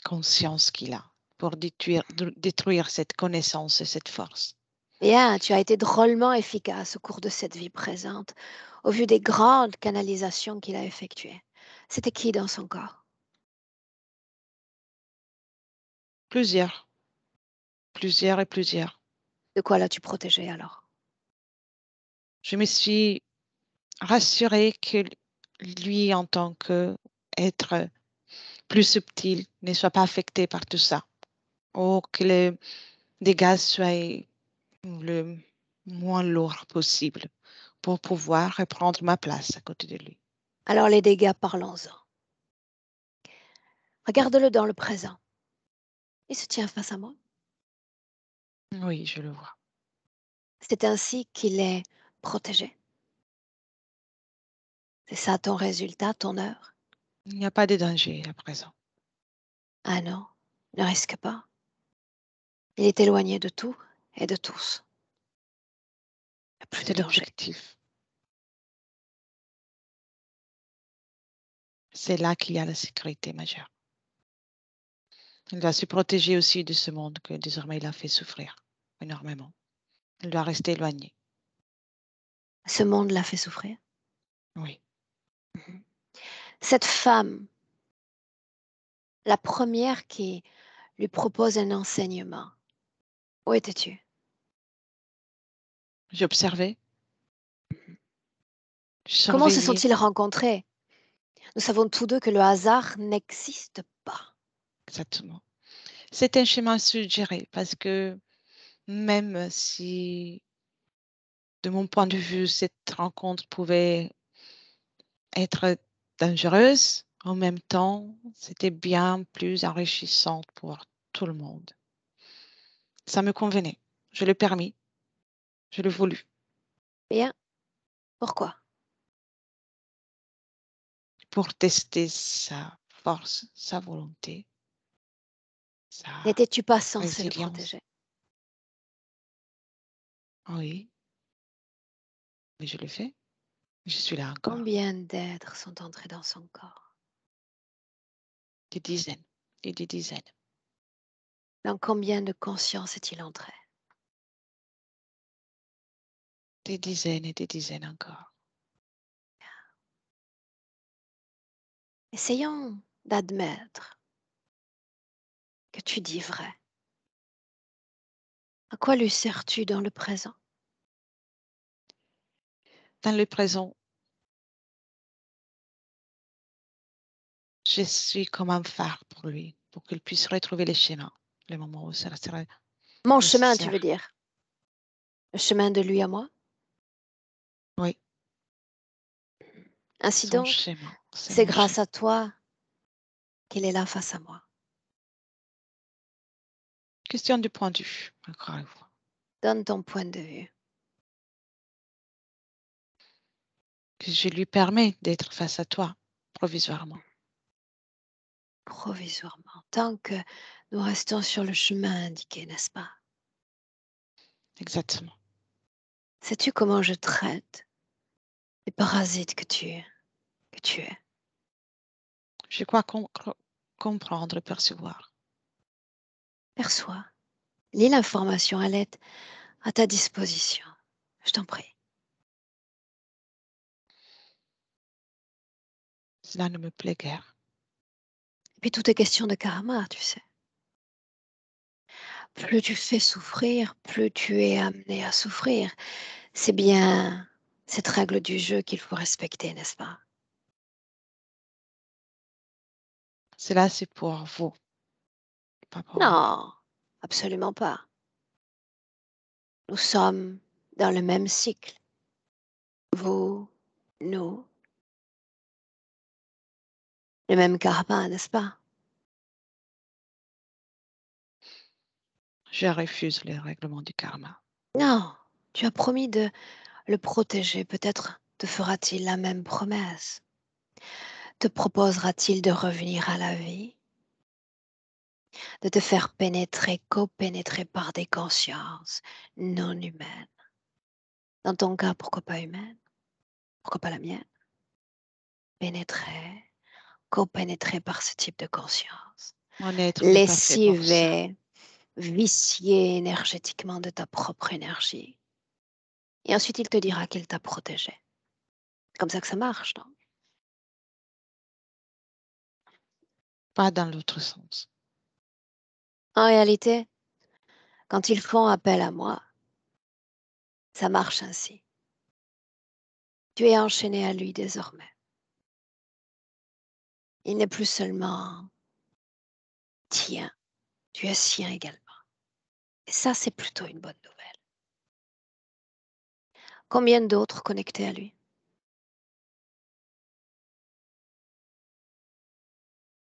conscience qu'il a, pour détruire cette connaissance et cette force. Bien, tu as été drôlement efficace au cours de cette vie présente, au vu des grandes canalisations qu'il a effectuées. C'était qui dans son corps? Plusieurs et plusieurs. De quoi l'as-tu protégé alors? Je me suis rassurée que lui, en tant qu'être plus subtil, ne soit pas affecté par tout ça, ou que les dégâts soient le moins lourd possible pour pouvoir reprendre ma place à côté de lui. Alors les dégâts, parlons-en. Regarde-le dans le présent. Il se tient face à moi. Oui, je le vois. C'est ainsi qu'il est protégé. C'est ça ton résultat, ton heure? Il n'y a pas de danger à présent. Ah non, ne risque pas. Il est éloigné de tout et de tous. Il n'y a plus de C'est danger. l'objectif. C'est là qu'il y a la sécurité majeure. Il doit se protéger aussi de ce monde que désormais il a fait souffrir énormément. Il doit rester éloigné. Ce monde l'a fait souffrir. Oui. Mhm. Cette femme, la première qui lui propose un enseignement, où étais-tu? J'ai observé. Je Comment se surveillais. sont-ils rencontrés? Nous savons tous deux que le hasard n'existe pas. Exactement. C'est un chemin suggéré parce que même si, de mon point de vue, cette rencontre pouvait être dangereuse, en même temps, c'était bien plus enrichissant pour tout le monde. Ça me convenait. Je l'ai permis. Je l'ai voulu. Bien, pourquoi? Pour tester sa force, sa volonté, sa N'étais-tu pas censé le résilience. protéger? Oui, mais je le fais. Je suis là encore. Combien d'êtres sont entrés dans son corps? Des dizaines et des dizaines. Dans combien de consciences est-il entré? Des dizaines et des dizaines encore. Essayons d'admettre que tu dis vrai. À quoi lui sers-tu dans le présent? Dans le présent, je suis comme un phare pour lui, pour qu'il puisse retrouver les chemins, le moment où ça sera Mon chemin, tu veux nécessaire. dire? Le chemin de lui à moi? Oui, Ainsi son donc, chemin, c'est c'est mon grâce chemin. à toi qu'il est là face à moi. Question du point de vue, encore une fois. Donne ton point de vue. Que je lui permets d'être face à toi, provisoirement. Provisoirement, tant que nous restons sur le chemin indiqué, n'est-ce pas? Exactement. Sais-tu comment je traite les parasites que tu es? Je crois comprendre et percevoir. Perçois, lis l'information, elle est à ta disposition. Je t'en prie. Cela ne me plaît guère. Puis tout est question de karma, tu sais. Plus tu fais souffrir, plus tu es amené à souffrir. C'est bien cette règle du jeu qu'il faut respecter, n'est-ce pas? Cela, c'est pour vous, pas pour moi. Non, absolument pas. Nous sommes dans le même cycle. Vous, nous, le même karma, n'est-ce pas? Je refuse les règlements du karma. Non, tu as promis de le protéger. Peut-être te fera-t-il la même promesse. Te proposera-t-il de revenir à la vie, de te faire pénétrer, copénétrer par des consciences non humaines. Dans ton cas, pourquoi pas humaine? Pourquoi pas la mienne? Pénétrer, copénétrer par ce type de conscience. Mon être n'est pas fait pour ça. Lessiver, vicier énergétiquement de ta propre énergie. Et ensuite, il te dira qu'il t'a protégé. C'est comme ça que ça marche, non? Pas dans l'autre sens. En réalité, quand ils font appel à moi, ça marche ainsi. Tu es enchaîné à lui désormais. Il n'est plus seulement tien, tu es sien également. Et ça, c'est plutôt une bonne nouvelle. Combien d'autres connectés à lui?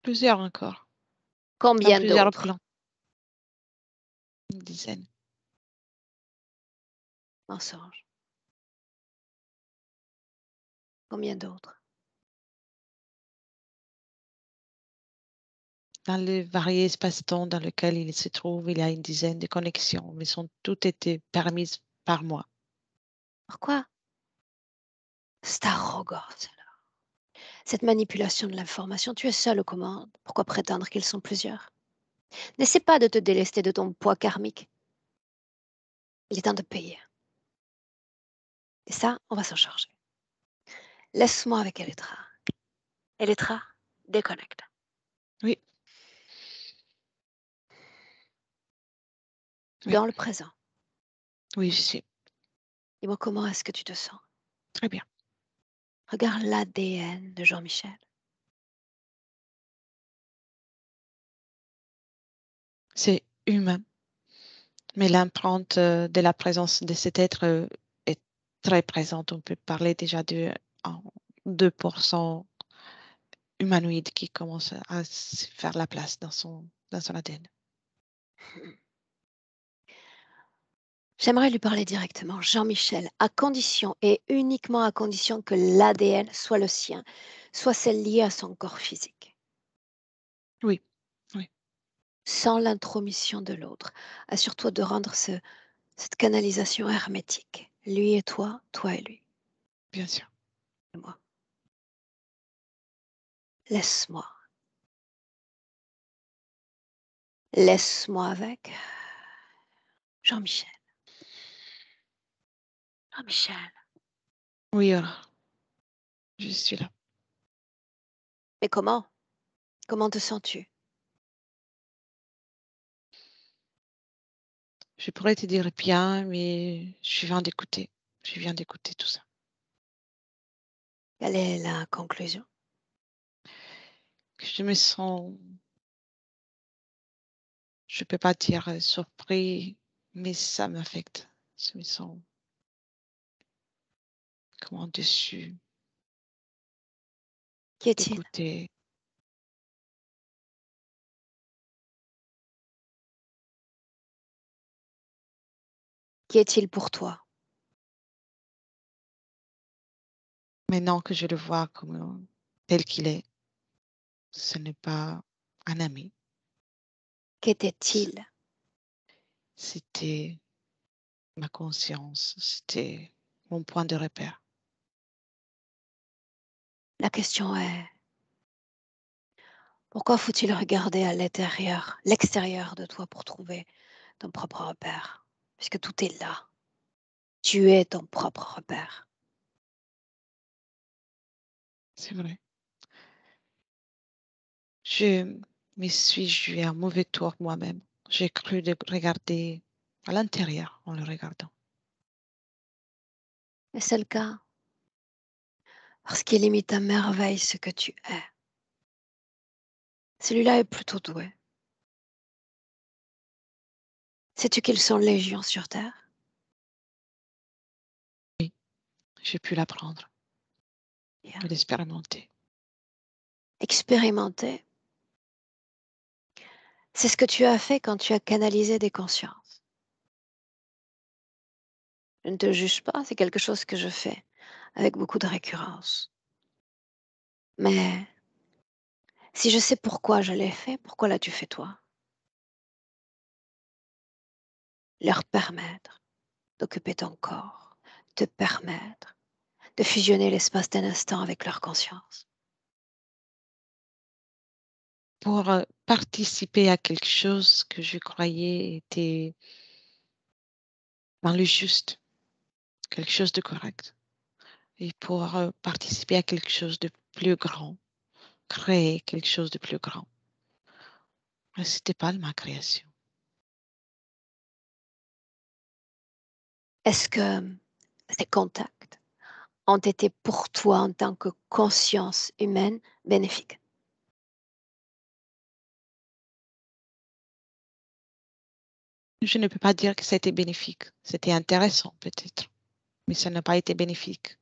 Plusieurs encore, dans Combien plusieurs d'autres? plans, une dizaine. Mensonge. Combien d'autres? Dans les variés espaces-temps dans lesquels il se trouve, il y a une dizaine de connexions, mais sont toutes été permises par moi. Pourquoi? Cette arrogance, cette manipulation de l'information, tu es seul aux commandes. Pourquoi prétendre qu'ils sont plusieurs? N'essaie pas de te délester de ton poids karmique. Il est temps de payer. Et ça, on va s'en charger. Laisse-moi avec Elettra. Elettra, déconnecte. Oui, oui, Dans le présent, oui, je sais. dis-moi comment est-ce que tu te sens. Très bien. Regarde l'ADN de Jean-Michel. C'est humain, mais l'empreinte de la présence de cet être est très présente. On peut parler déjà de 2% humanoïde qui commence à se faire la place dans son ADN. J'aimerais lui parler directement, Jean-Michel, à condition et uniquement à condition que l'ADN soit le sien, soit celle liée à son corps physique, Oui, oui, sans l'intromission de l'autre. Assure-toi de rendre cette canalisation hermétique. Lui et toi et lui. bien sûr. Et moi. Laisse-moi. Laisse-moi avec Jean-Michel. Jean-Michel. Oui, alors, je suis là. Mais comment? Comment te sens-tu? Je pourrais te dire bien, mais je viens d'écouter. Je viens d'écouter tout ça. Quelle est la conclusion? Je me sens, je peux pas dire surpris, mais ça m'affecte. Je me sens comment déçu, Qui est-il? dégoûté. Qui est-il pour toi? Maintenant que je le vois comme tel qu'il est, ce n'est pas un ami. Qu'était-il? C'était ma conscience, c'était mon point de repère. La question est, pourquoi faut-il regarder à l'extérieur de toi pour trouver ton propre repère? Puisque tout est là. Tu es ton propre repère. C'est vrai. Je me suis joué un mauvais tour moi-même. J'ai cru de regarder à l'intérieur en le regardant. Et c'est le cas, parce qu'il imite à merveille ce que tu es. Celui-là est plutôt doué. Sais-tu qu'ils sont légion sur Terre? J'ai pu l'apprendre Bien. et l'expérimenter. Expérimenter, c'est ce que tu as fait quand tu as canalisé des consciences. Je ne te juge pas, c'est quelque chose que je fais avec beaucoup de récurrence. Mais si je sais pourquoi je l'ai fait, pourquoi l'as-tu fait toi? Leur permettre d'occuper ton corps, te permettre de fusionner l'espace d'un instant avec leur conscience. Pour participer à quelque chose que je croyais était dans le juste, quelque chose de correct. Et pour participer à quelque chose de plus grand, créer quelque chose de plus grand. Mais c'était pas ma création. Est-ce que ces contacts ont été pour toi en tant que conscience humaine bénéfiques? Je ne peux pas dire que c'était bénéfique. C'était intéressant peut-être, mais ça n'a pas été bénéfique.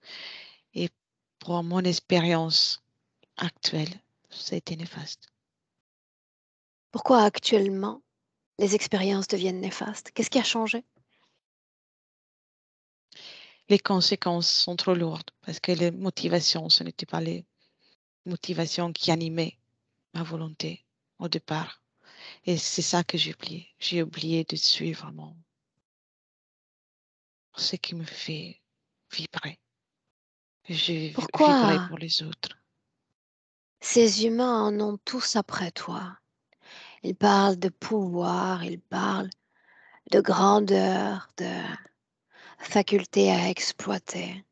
Et pour mon expérience actuelle, ça a été néfaste. Pourquoi actuellement les expériences deviennent néfastes? Qu'est-ce qui a changé? Les conséquences sont trop lourdes parce que les motivations, ce n'était pas les motivations qui animaient ma volonté au départ. Et c'est ça que j'ai oublié. J'ai oublié de suivre ce qui me fait vibrer. J'ai vibré Pourquoi pour les autres. ces humains en ont tous après toi? Ils parlent de pouvoir, ils parlent de grandeur, de faculté à exploiter.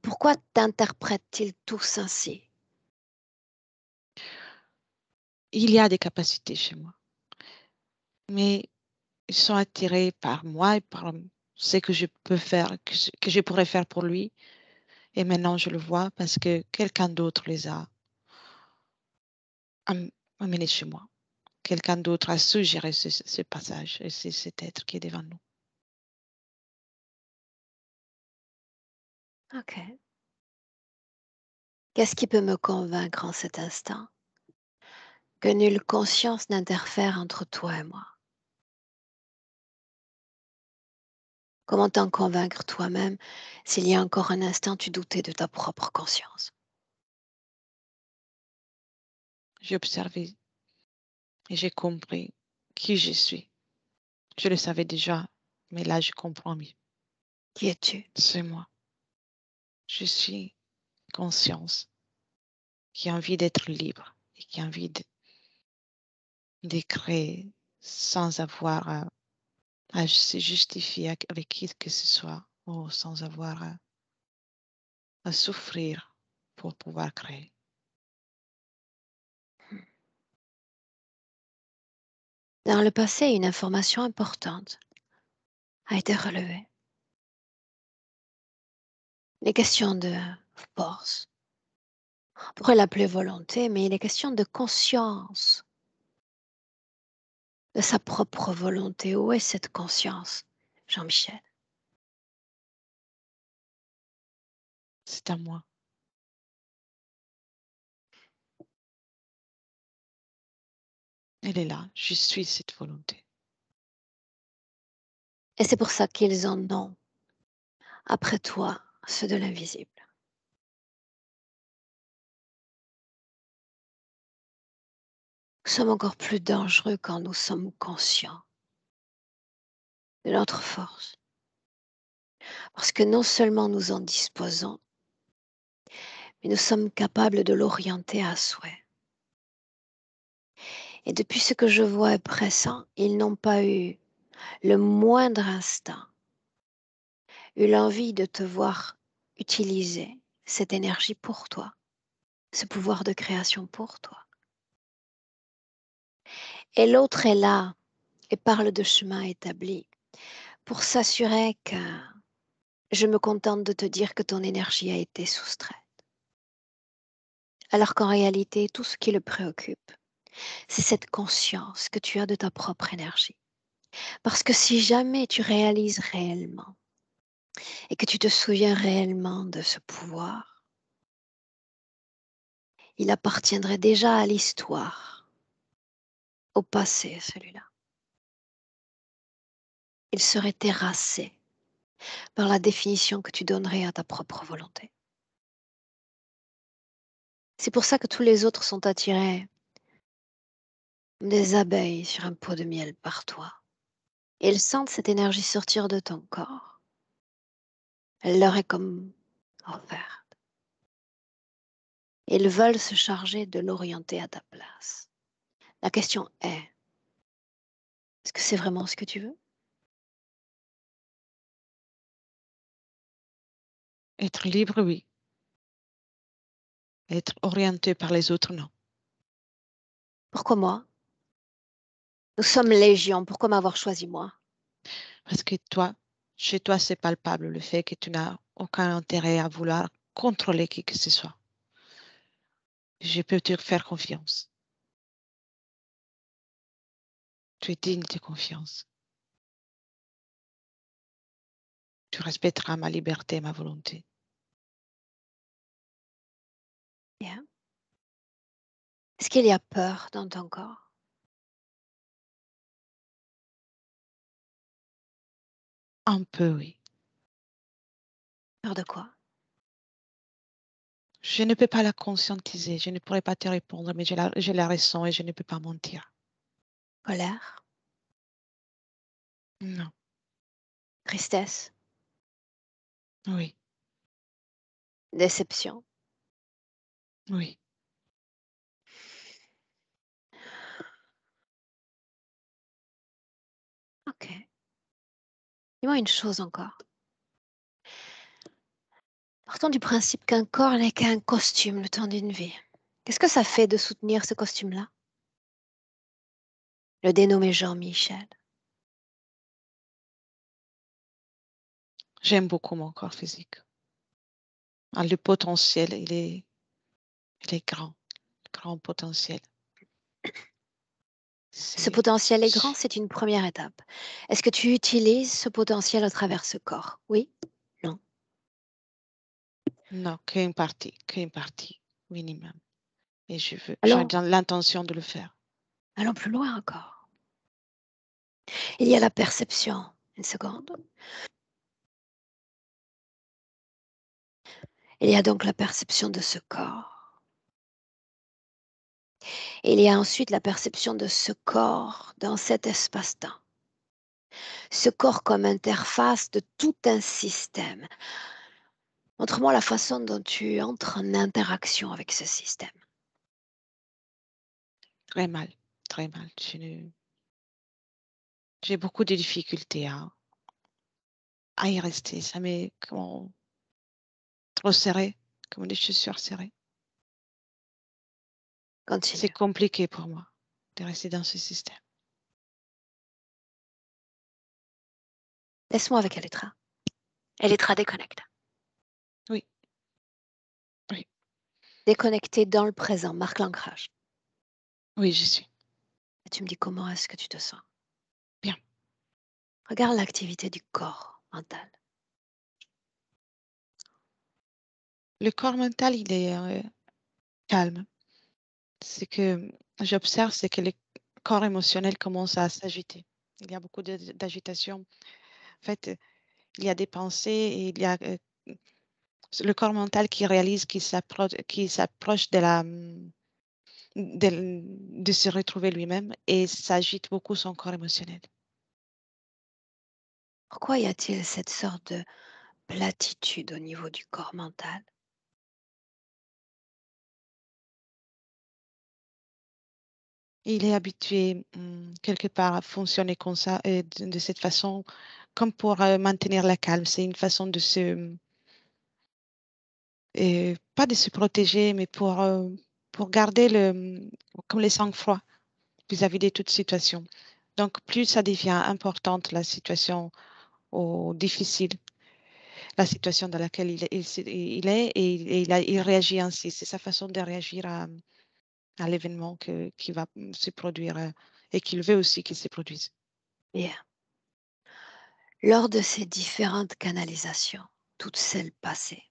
Pourquoi t'interprètent-ils tous ainsi? Il y a des capacités chez moi, mais ils sont attirés par moi et par ce que je peux faire, que je pourrais faire pour lui. Et maintenant, je le vois parce que quelqu'un d'autre les a amenés chez moi. Quelqu'un d'autre a suggéré ce passage et c'est cet être qui est devant nous. Ok. Qu'est-ce qui peut me convaincre en cet instant que nulle conscience n'interfère entre toi et moi? Comment t'en convaincre toi-même s'il y a encore un instant tu doutais de ta propre conscience? J'ai observé et j'ai compris qui je suis. Je le savais déjà, mais là, je comprends mieux. Qui es-tu? C'est moi. Je suis conscience qui a envie d'être libre et qui a envie de créer sans avoir à se justifier avec qui que ce soit ou sans avoir à souffrir pour pouvoir créer. Dans le passé, une information importante a été relevée. Les questions de force, on pourrait l'appeler volonté, mais il est question de conscience, de sa propre volonté. Où est cette conscience, Jean-Michel? C'est à moi. Elle est là. Je suis cette volonté. Et c'est pour ça qu'ils en ont, après toi, ceux de l'invisible. Nous sommes encore plus dangereux quand nous sommes conscients de notre force. Parce que non seulement nous en disposons, mais nous sommes capables de l'orienter à souhait. Et depuis ce que je vois et pressens, ils n'ont pas eu le moindre instant eu l'envie de te voir utiliser cette énergie pour toi, ce pouvoir de création pour toi. Et l'autre est là et parle de chemin établi pour s'assurer que je me contente de te dire que ton énergie a été soustraite. Alors qu'en réalité, tout ce qui le préoccupe, c'est cette conscience que tu as de ta propre énergie. Parce que si jamais tu réalises réellement et que tu te souviens réellement de ce pouvoir, il appartiendrait déjà à l'histoire, au passé celui-là. Il serait terrassé par la définition que tu donnerais à ta propre volonté. C'est pour ça que tous les autres sont attirés comme des abeilles sur un pot de miel par toi. Et ils sentent cette énergie sortir de ton corps. Elle leur est comme offerte. Ils veulent se charger de l'orienter à ta place. La question est-ce que c'est vraiment ce que tu veux? Être libre, oui. Être orienté par les autres, non. Pourquoi moi? Nous sommes légion, pourquoi m'avoir choisi moi? Parce que toi, chez toi, c'est palpable le fait que tu n'as aucun intérêt à vouloir contrôler qui que ce soit. Je peux te faire confiance. Tu es digne de confiance. Tu respecteras ma liberté et ma volonté. Bien. Est-ce qu'il y a peur dans ton corps? Un peu, oui. Peur de quoi? Je ne peux pas la conscientiser. Je ne pourrais pas te répondre, mais je la ressens et je ne peux pas mentir. Colère? Non, Tristesse? oui, Déception? oui. Ok. Dis-moi une chose encore. Partons du principe qu'un corps n'est qu'un costume le temps d'une vie. Qu'est-ce que ça fait de soutenir ce costume-là? Le dénommé Jean-Michel. J'aime beaucoup mon corps physique. Ah, le potentiel, il est grand. Grand potentiel. Ce C'est potentiel est grand, c'est une première étape. Est-ce que tu utilises ce potentiel à travers ce corps? Oui? Non? non, qu'une partie minimum. Et j'ai Allons, l'intention de le faire. allons plus loin encore. Il y a la perception. Une seconde. Il y a donc la perception de ce corps. Et il y a ensuite la perception de ce corps dans cet espace-temps. Ce corps comme interface de tout un système. Montre-moi la façon dont tu entres en interaction avec ce système. Très mal, très mal. J'ai beaucoup de difficultés à y rester. Ça m'est trop serré, comme des chaussures serrées. C'est Continue. compliqué pour moi de rester dans ce système. Laisse-moi avec Elettra. Elettra, déconnecte. Oui, oui, Déconnecté dans le présent. Marque l'ancrage. oui, j'y suis. Et tu me dis comment est-ce que tu te sens. Bien. Regarde l'activité du corps mental. Le corps mental, il est calme. Ce que j'observe, c'est que le corps émotionnel commence à s'agiter. Il y a beaucoup d'agitation. En fait, il y a des pensées et il y a le corps mental qui réalise qu'il s'approche de se retrouver lui-même et ça agite beaucoup son corps émotionnel. Pourquoi y a-t-il cette sorte de platitude au niveau du corps mental? Il est habitué quelque part à fonctionner comme ça, de cette façon, comme pour maintenir la calme. C'est une façon de pas de se protéger, mais pour garder comme les sang-froid, vis-à-vis de toute situation. Donc, plus ça devient importante la situation ou difficile, la situation dans laquelle il est et il réagit ainsi. C'est sa façon de réagir à l'événement qui va se produire et qu'il veut aussi qu'il se produise. Bien. Lors de ces différentes canalisations, toutes celles passées,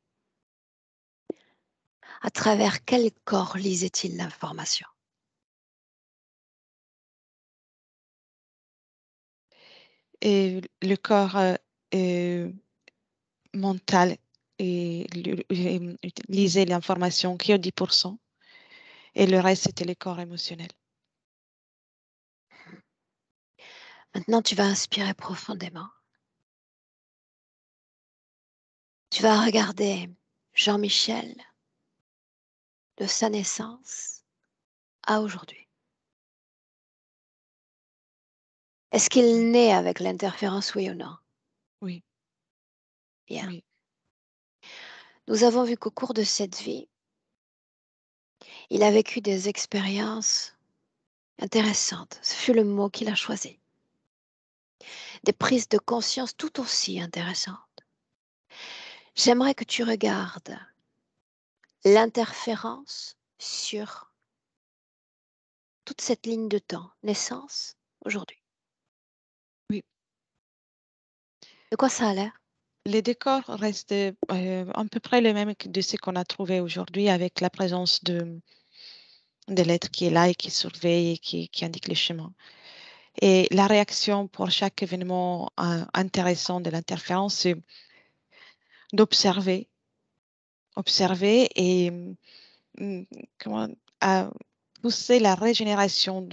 à travers quel corps lisait-il l'information? Et le corps mental lisait l'information qui est 10% et le reste, c'était le corps émotionnel. Maintenant, tu vas inspirer profondément. Tu vas regarder Jean-Michel de sa naissance à aujourd'hui. Est-ce qu'il naît avec l'interférence, oui ou non? Oui, Bien. oui, Nous avons vu qu'au cours de cette vie, il a vécu des expériences intéressantes. Ce fut le mot qu'il a choisi. Des prises de conscience tout aussi intéressantes. J'aimerais que tu regardes l'interférence sur toute cette ligne de temps, naissance, aujourd'hui. oui. De quoi ça a l'air? Les décors restent à peu près les mêmes que de ce qu'on a trouvé aujourd'hui avec la présence de l'être qui est là et qui surveille et qui indique les chemins. Et la réaction pour chaque événement intéressant de l'interférence, c'est d'observer, observer et mm, comment, à pousser la régénération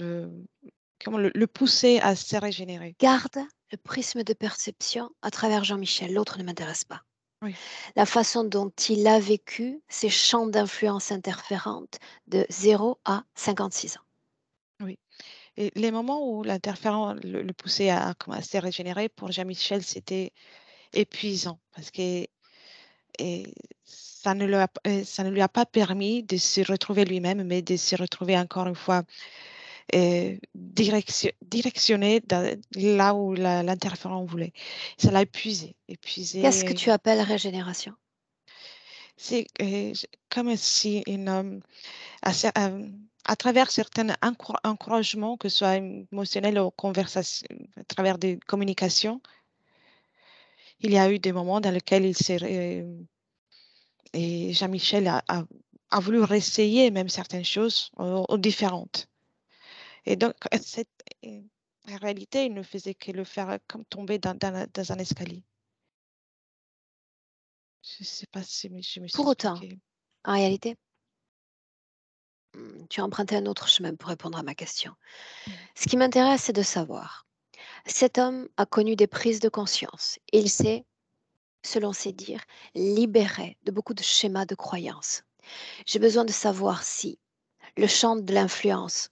comment le pousser à se régénérer. Garde le prisme de perception à travers Jean-Michel. L'autre ne m'intéresse pas. Oui. La façon dont il a vécu ces champs d'influence interférentes de 0 à 56 ans. Oui. Et les moments où l'interférent le poussait comment, à se régénérer, pour Jean-Michel, c'était épuisant parce que et ça ne lui a pas permis de se retrouver lui-même, mais de se retrouver encore une fois directionné là où l'interférent voulait. Ça l'a épuisé, Qu'est-ce que épuisé. tu appelles régénération? C'est comme si à travers certains encouragements, que ce soit émotionnels ou conversation, à travers des communications, il y a eu des moments dans lesquels et Jean-Michel a voulu réessayer même certaines choses ou différentes. Et donc, euh, en réalité, il ne faisait que le faire comme tomber dans un escalier. Je ne sais pas si je me suis Pour autant, expliquée. en réalité, tu as emprunté un autre chemin pour répondre à ma question. Mm. Ce qui m'intéresse, c'est de savoir, cet homme a connu des prises de conscience. Il s'est, selon ses dires, libéré de beaucoup de schémas de croyances. J'ai besoin de savoir si le champ de l'influence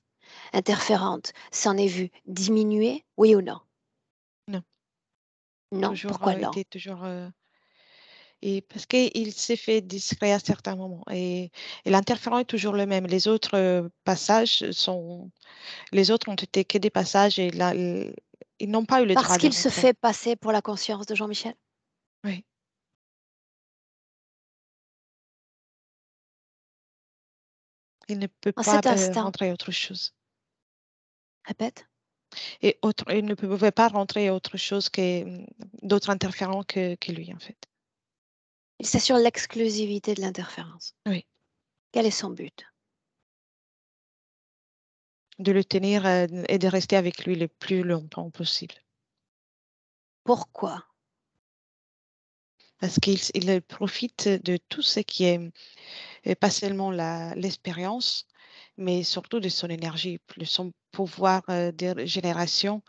interférente s'en est vu diminuer, oui ou non? Non, Non, toujours, pourquoi il non? était toujours. Et parce qu'il s'est fait discret à certains moments. Et l'interférent est toujours le même. Les autres passages sont. Les autres ont été que des passages et là, ils n'ont pas eu le Parce droit de qu'il se rentrer. fait passer pour la conscience de Jean-Michel? Oui. Il ne peut En pas cet instant, rentrer autre chose. répète, Et il ne pouvait pas rentrer autre chose que d'autres interférents que lui, en fait. il s'assure l'exclusivité de l'interférence. Oui. Quel est son but? De le tenir et de rester avec lui le plus longtemps possible. Pourquoi? Parce qu'il profite de tout ce qui est pas seulement l'expérience, mais surtout de son énergie, de son pouvoir de régénération.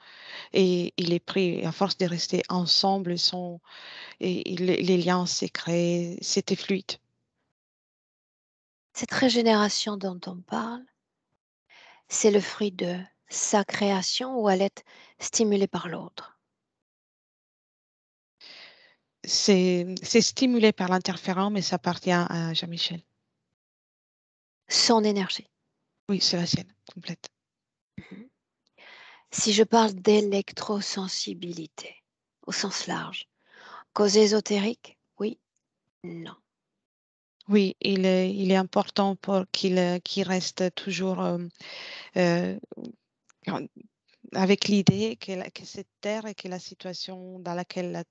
Et il est pris, à force de rester ensemble, les liens s'est créé, c'était fluide. Cette régénération dont on parle, c'est le fruit de sa création ou elle est stimulée par l'autre? C'est stimulé par l'interférent, mais ça appartient à Jean-Michel. Son énergie. Oui, c'est la sienne, complète. Mhm. Si je parle d'électrosensibilité, au sens large, cause ésotérique, oui, non. Oui, il est important pour qu'il reste toujours en- avec l'idée que cette terre et que la situation dans laquelle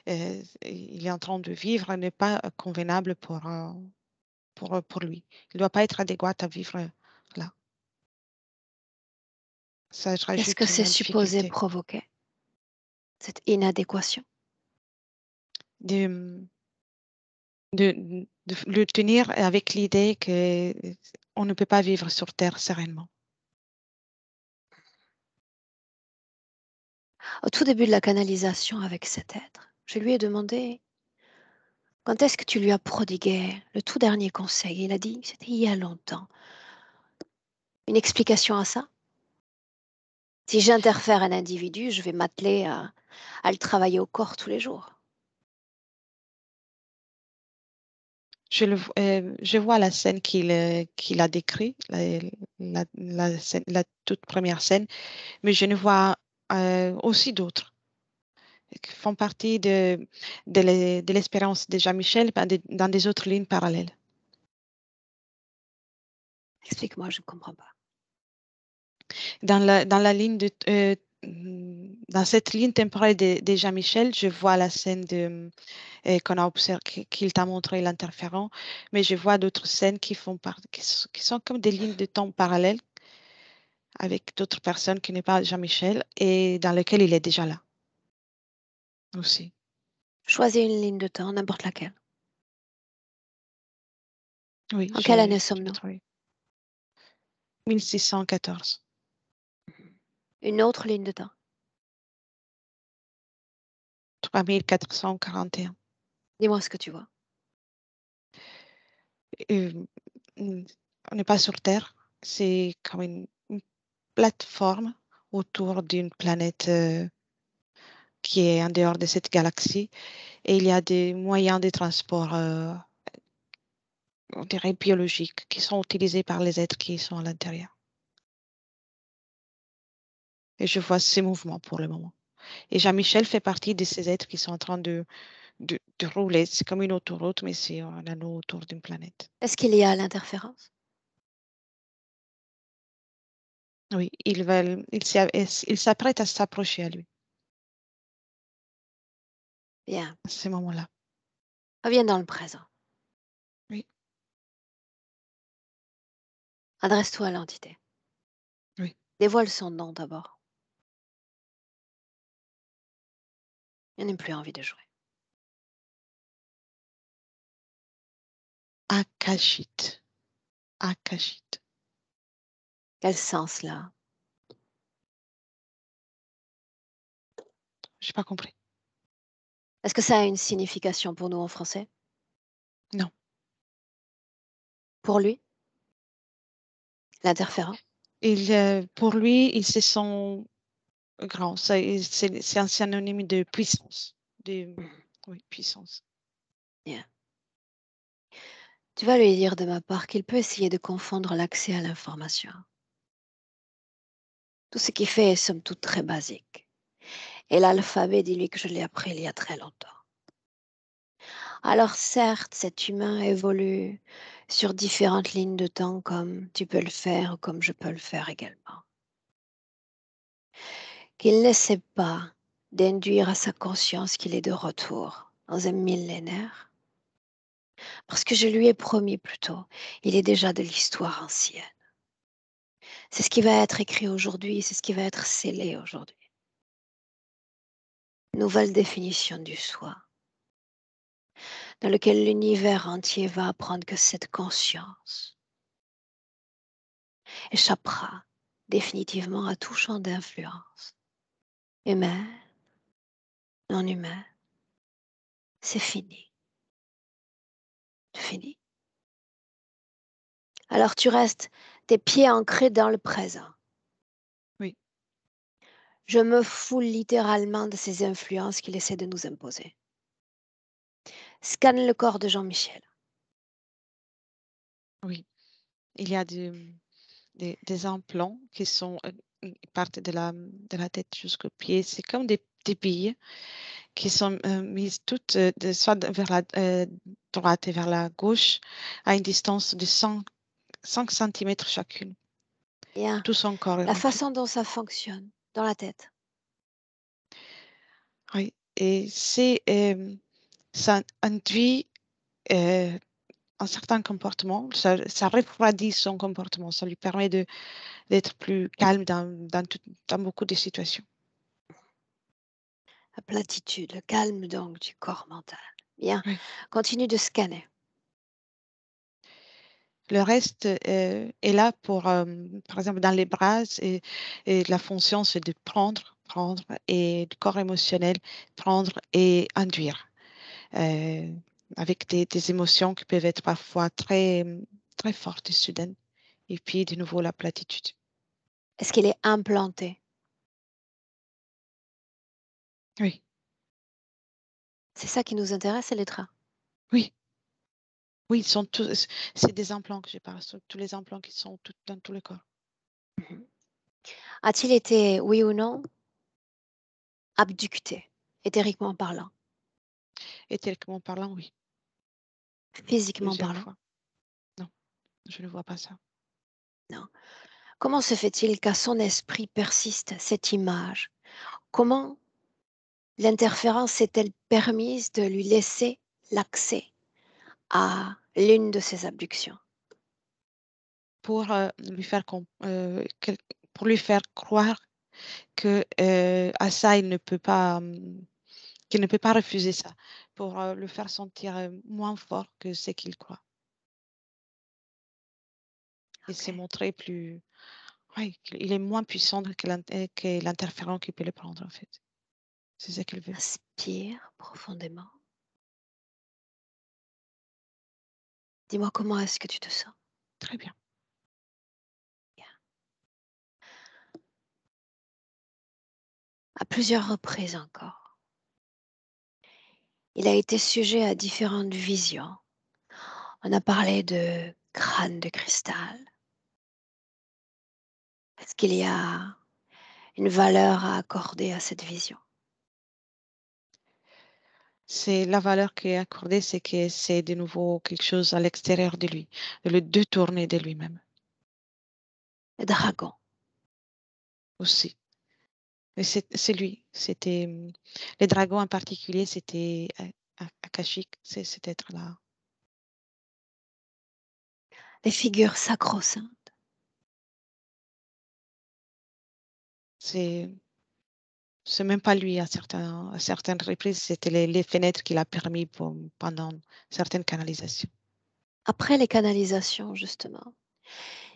il est en train de vivre n'est pas convenable pour lui. Il ne doit pas être adéquat à vivre là. Ça Qu'est-ce que rajoute c'est une supposé difficulté provoquer, cette inadéquation? de, de le tenir avec l'idée que on ne peut pas vivre sur Terre sereinement. Au tout début de la canalisation avec cet être, je lui ai demandé quand est-ce que tu lui as prodigué le tout dernier conseil. Il a dit, c'était il y a longtemps. Une explication à ça? Si j'interfère un individu, je vais m'atteler à le travailler au corps tous les jours. Je vois la scène qu'il a décrite, la toute première scène, mais je ne vois aussi d'autres qui font partie de l'espérance de Jean-Michel dans des autres lignes parallèles. Explique-moi, je ne comprends pas. Dans la ligne dans cette ligne temporelle de Jean-Michel, je vois la scène qu'on a observé, qu'il t'a montré l'interférent, mais je vois d'autres scènes qui sont comme des lignes de temps parallèles avec d'autres personnes qui n'est pas Jean-Michel et dans lesquelles il est déjà là aussi. Choisis une ligne de temps, n'importe laquelle. Oui, En quelle année je vais sommes-nous? trouver. 1614. Une autre ligne de temps. 3441. Dis-moi ce que tu vois. Euh, on n'est pas sur Terre, c'est comme une plateforme autour d'une planète qui est en dehors de cette galaxie et il y a des moyens de transport, on dirait biologiques, qui sont utilisés par les êtres qui sont à l'intérieur. Et je vois ces mouvements pour le moment. Et Jean-Michel fait partie de ces êtres qui sont en train de rouler. C'est comme une autoroute, mais c'est un anneau autour d'une planète. Est-ce qu'il y a l'interférence? Oui, il s'apprête à s'approcher à lui Bien. à ce moment-là. Reviens dans le présent. Oui, Adresse-toi à l'entité. oui. Dévoile son nom d'abord. Je n'ai plus envie de jouer. Akashit. Akashit. Quel sens là? J'ai pas compris. Est-ce que ça a une signification pour nous en français? Non. Pour lui? L'interférent? Pour lui, ils se sent grands. C'est un synonyme de puissance. Mhm. Oui, puissance. Bien. Tu vas lui dire de ma part qu'il peut essayer de confondre l'accès à l'information. Tout ce qu'il fait est somme toute très basique. Et l'alphabet, dis-lui que je l'ai appris il y a très longtemps. Alors certes, cet humain évolue sur différentes lignes de temps comme tu peux le faire ou comme je peux le faire également. Qu'il n'essaie pas d'induire à sa conscience qu'il est de retour dans un millénaire, parce que je lui ai promis plutôt, il est déjà de l'histoire ancienne. C'est ce qui va être écrit aujourd'hui, c'est ce qui va être scellé aujourd'hui. Nouvelle définition du soi, dans lequel l'univers entier va apprendre que cette conscience échappera définitivement à tout champ d'influence. Humain, non humain, c'est fini. Fini. Alors tu restes tes pieds ancrés dans le présent. Oui, Je me fous littéralement de ces influences qu'il essaie de nous imposer. Scanne le corps de Jean-Michel. oui. Il y a des implants qui sont ils partent de la tête jusqu'aux pieds. C'est comme des billes qui sont mises toutes soit vers la droite et vers la gauche à une distance de 5 cm chacune. Bien. Tout son corps est La rempli. façon dont ça fonctionne dans la tête. Oui. Et ça induit un certain comportement, ça refroidit son comportement, ça lui permet d'être plus calme dans beaucoup de situations. La platitude, le calme donc du corps mental. Bien. Oui. Continue de scanner. Le reste est là pour, par exemple, dans les bras, et la fonction, c'est de prendre, et le corps émotionnel, prendre et induire, euh, avec des émotions qui peuvent être parfois très, très fortes et soudaines. Et puis, de nouveau, la platitude. Est-ce qu'il est implanté? Oui, C'est ça qui nous intéresse, c'est les traits. oui, oui, ils sont tous, c'est des implants que je parle, ce sont tous les implants qui sont dans tout le corps. Mhm. A-t-il été, oui ou non, abducté, éthériquement parlant, Éthiquement parlant, oui, physiquement plusieurs parlant? fois. Non, je ne vois pas ça. Non. Comment se fait-il qu'à son esprit persiste cette image? Comment l'interférence s'est-elle permise de lui laisser l'accès à l'une de ces abductions? Pour pour lui faire croire que à ça, il ne peut pas, qu'il ne peut pas refuser ça, pour le faire sentir moins fort que ce qu'il croit. Et Ok. c'est montrer plus, oui, qu'il est moins puissant que l'interférent qui peut le prendre, en fait. C'est ça qu'il veut. Inspire profondément. Dis-moi comment est-ce que tu te sens? Très bien. Bien. À plusieurs reprises encore, il a été sujet à différentes visions. On a parlé de crâne de cristal. Est-ce qu'il y a une valeur à accorder à cette vision? C'est la valeur qui est accordée, c'est que c'est de nouveau quelque chose à l'extérieur de lui, de le détourner de lui-même Le dragon. aussi. Mais c'est lui. C'était les dragons en particulier, c'était akashique, c'est cet être-là. Les figures sacro-saintes. C'est c'est même pas lui à certaines reprises, c'était les fenêtres qu'il a permis pendant certaines canalisations. Après les canalisations, justement,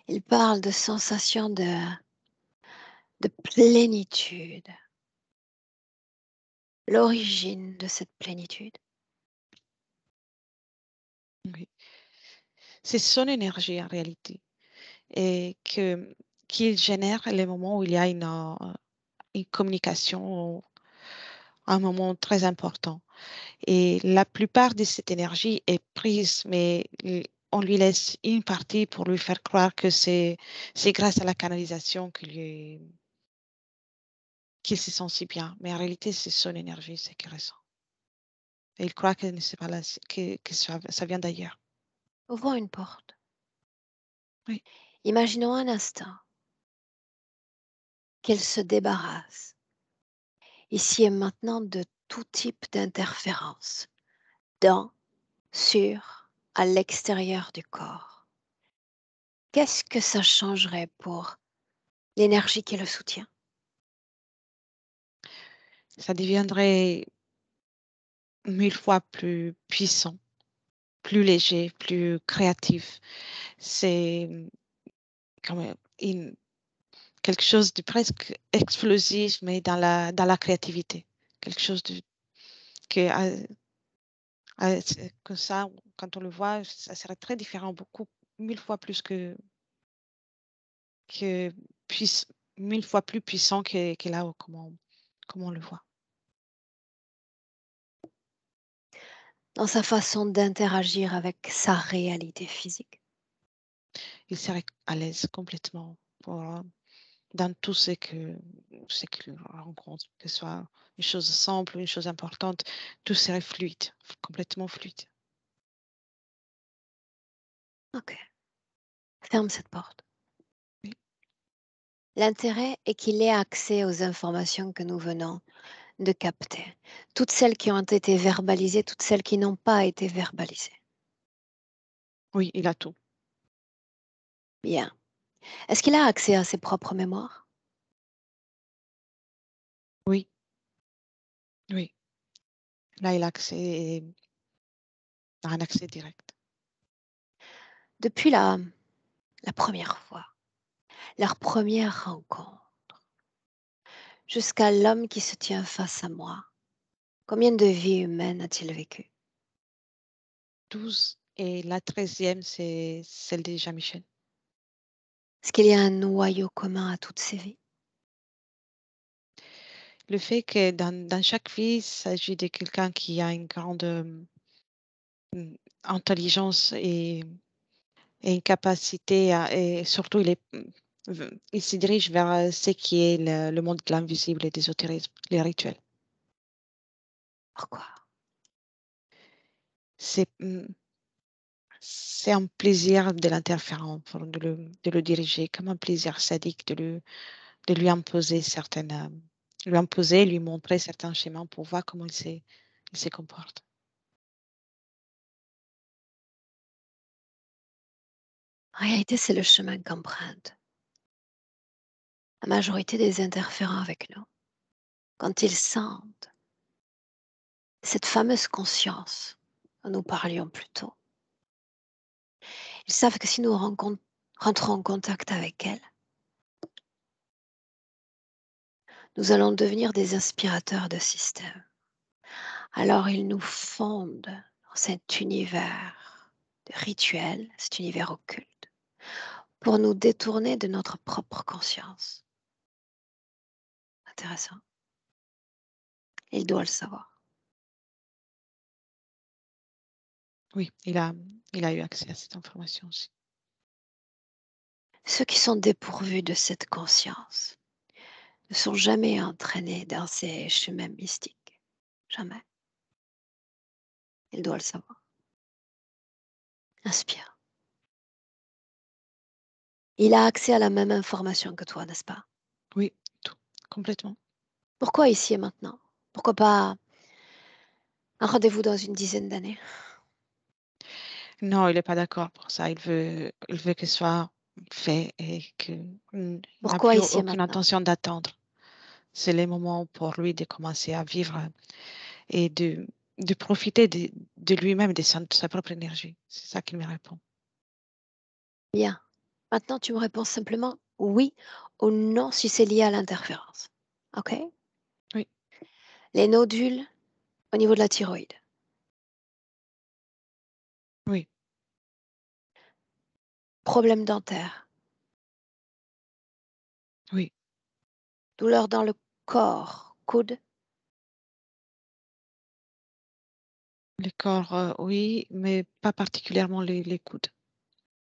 il parle de sensation de plénitude. L'origine de cette plénitude. Oui. C'est son énergie en réalité et qu'il génère les moments où il y a une communication, un moment très important. Et la plupart de cette énergie est prise, mais on lui laisse une partie pour lui faire croire que c'est grâce à la canalisation qu'il se sent si bien. Mais en réalité, c'est son énergie, c'est qu'il ressent. Et il croit que c'est pas là, que ça vient d'ailleurs. Ouvrons une porte. Oui. Imaginons un instant qu'elle se débarrasse, ici et maintenant, de tout type d'interférence, dans, sur, à l'extérieur du corps. Qu'est-ce que ça changerait pour l'énergie qui le soutient? Ça deviendrait 1000 fois plus puissant, plus léger, plus créatif. C'est comme quelque chose de presque explosif, mais dans la créativité. Quelque chose que, que ça, quand on le voit, ça serait très différent, beaucoup, 1000 fois plus que puisse, 1000 fois plus puissant que là, comment on le voit. Dans sa façon d'interagir avec sa réalité physique. Il serait à l'aise complètement dans tout ce qu'il rencontre, que ce soit une chose simple, une chose importante, tout serait fluide, complètement fluide. Ok. Ferme cette porte. Oui. L'intérêt est qu'il ait accès aux informations que nous venons de capter. Toutes celles qui ont été verbalisées, toutes celles qui n'ont pas été verbalisées. Oui, il a tout. Bien. Est-ce qu'il a accès à ses propres mémoires? Oui, oui. Là, il a accès, un accès direct. Depuis la première fois, leur première rencontre, jusqu'à l'homme qui se tient face à moi, combien de vies humaines a-t-il vécu? 12. Et la 13e, c'est celle de Jean-Michel. Est-ce qu'il y a un noyau commun à toutes ces vies? Le fait que dans chaque vie, il s'agit de quelqu'un qui a une grande intelligence et une capacité et surtout il se dirige vers ce qui est le monde de l'invisible et des ésotérisme, les rituels. Pourquoi? C'est c'est un plaisir de l'interférer, de le diriger, comme un plaisir sadique de lui imposer lui montrer certains schémas pour voir comment il se comporte. En réalité, c'est le chemin qu'empruntent la majorité des interférents avec nous. Quand ils sentent cette fameuse conscience dont nous parlions plus tôt, ils savent que si nous rentrons en contact avec elle, nous allons devenir des inspirateurs de système. Alors ils nous fondent dans cet univers de rituels, cet univers occulte, pour nous détourner de notre propre conscience. Intéressant. Il doit le savoir. Oui, il a eu accès à cette information aussi. Ceux qui sont dépourvus de cette conscience ne sont jamais entraînés dans ces chemins mystiques. Jamais. Il doit le savoir. Inspire. Il a accès à la même information que toi, n'est-ce pas? Oui, tout, complètement. Pourquoi ici et maintenant? Pourquoi pas un rendez-vous dans une dizaine d'années? Non, il n'est pas d'accord pour ça. Il veut que ce soit fait et qu'il n'a Pourquoi plus ici et aucune maintenant? intention d'attendre. C'est le moment pour lui de commencer à vivre et de profiter de lui-même, de sa propre énergie. C'est ça qu'il me répond. Bien. Maintenant, tu me réponds simplement oui ou non si c'est lié à l'interférence. OK? Oui, Les nodules au niveau de la thyroïde. oui. Problème dentaire. Oui, Douleur dans le corps. Coude. le corps, oui, mais pas particulièrement les coudes.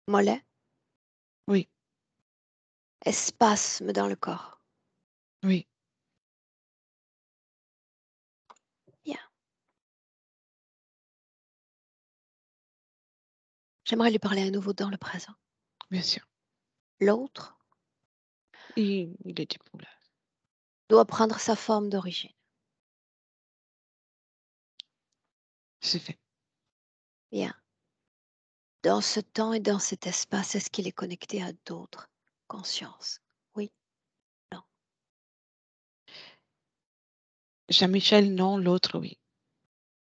Mollet. Oui, Spasme dans le corps. oui, Bien. J'aimerais lui parler à nouveau dans le présent. bien sûr. L'autre Il est du poule. doit prendre sa forme d'origine. C'est fait. Bien. Dans ce temps et dans cet espace, est-ce qu'il est connecté à d'autres consciences? Oui, non. Jean-Michel, non. L'autre, oui.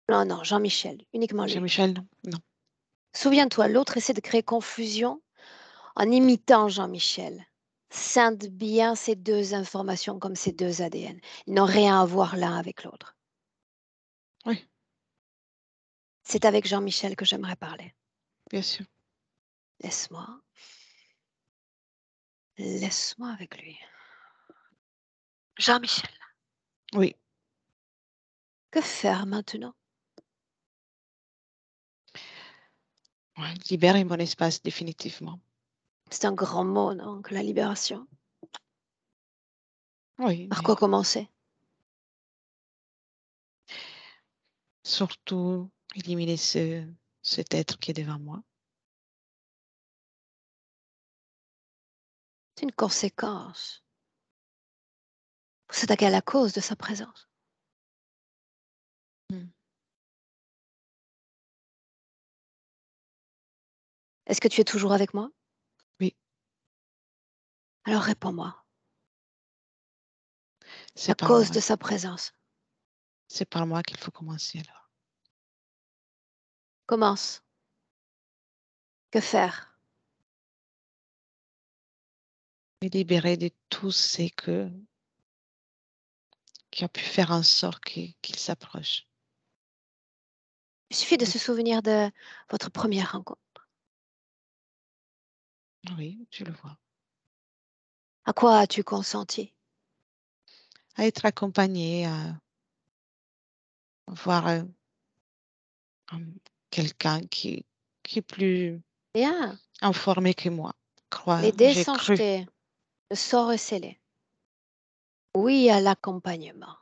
Non, non, Jean-Michel, uniquement lui. Jean-Michel, non. Non. Souviens-toi, l'autre essaie de créer confusion en imitant Jean-Michel. Scinde bien ces deux informations comme ces deux ADN. Ils n'ont rien à voir l'un avec l'autre. Oui, C'est avec Jean-Michel que j'aimerais parler. bien sûr. Laisse-moi. Laisse-moi avec lui. Jean-Michel, Oui. que faire maintenant? Ouais, libérer mon espace définitivement. C'est un grand mot, non, que la libération. Oui, Par mais quoi commencer? surtout éliminer cet être qui est devant moi. C'est une conséquence. Faut s'attaquer à la cause de sa présence. Mm. Est-ce que tu es toujours avec moi? Oui, Alors réponds-moi. c'est La par cause moi. de sa présence. C'est par moi qu'il faut commencer alors. Commence. Que faire? Me libérer de tout ce qui a pu faire en sorte qu'il s'approche. Il suffit de De- se souvenir de votre première rencontre. Oui, je le vois. À quoi as-tu consenti? À être accompagné, à voir quelqu'un qui est plus Bien. informé que moi. Les dés J'ai sont cru. jetés. Le sort est scellé. Oui à l'accompagnement.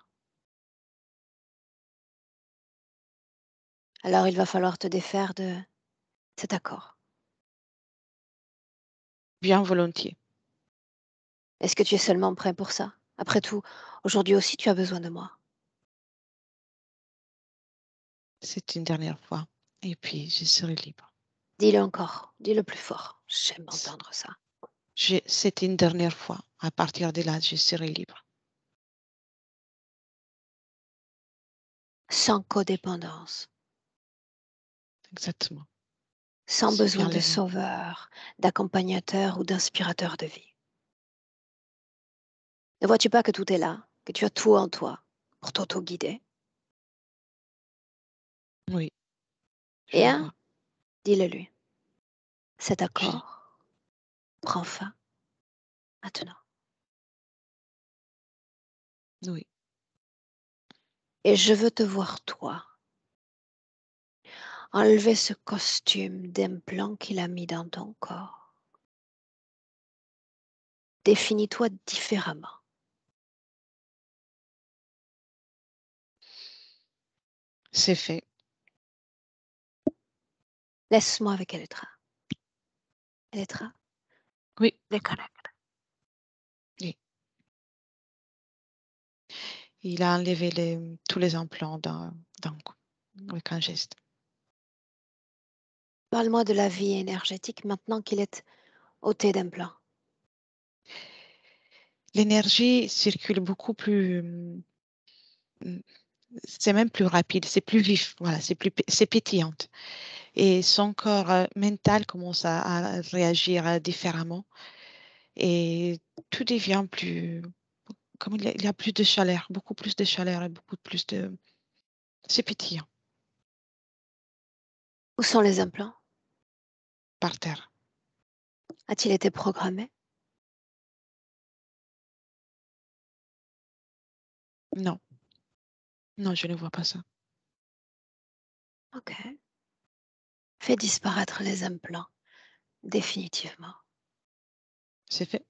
Alors il va falloir te défaire de cet accord. Bien volontiers. Est-ce que tu es seulement prêt pour ça? Après tout, aujourd'hui aussi tu as besoin de moi. C'est une dernière fois. Et puis, je serai libre. Dis-le encore, dis-le plus fort. J'aime entendre ça. C'est une dernière fois. À partir de là, je serai libre. Sans codépendance, Exactement. sans C'est besoin bien de le mot. sauveur, d'accompagnateur ou d'inspirateur de vie. Ne vois-tu pas que tout est là, que tu as tout en toi pour t'auto-guider? Oui, je Et le hein, vois. dis-le lui. Cet Je- accord prend fin maintenant. oui. Et je veux te voir toi, enlever ce costume d'implant qu'il a mis dans ton corps. Définis-toi différemment. C'est fait. Laisse-moi avec Elettra. Elettra, Oui. déconnecte. Oui. Il a enlevé tous les implants d'un coup, avec un geste. Parle-moi de la vie énergétique maintenant qu'il est ôté d'implant. L'énergie circule beaucoup plus. C'est même plus rapide, c'est plus vif, voilà, c'est pétillante. Et son corps mental commence à réagir différemment et tout devient plus, comme il y a plus de chaleur, beaucoup plus de chaleur et beaucoup plus de, c'est pétillant Où sont les implants? par terre. A-t-il été programmé? Non, non, je ne vois pas ça. Ok. Fais disparaître les implants, définitivement. C'est fait.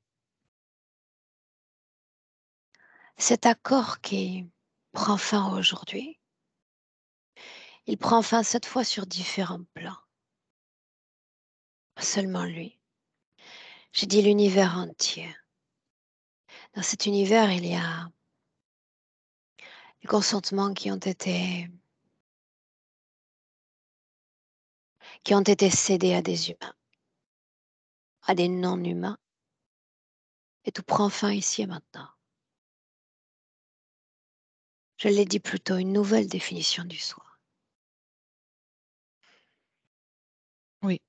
Cet accord qui prend fin aujourd'hui, il prend fin cette fois sur différents plans. Pas seulement lui. J'ai dit l'univers entier. Dans cet univers, il y a des consentements qui ont été cédés à des humains, à des non-humains, et tout prend fin ici et maintenant. Je l'ai dit plutôt, une nouvelle définition du soi. Oui,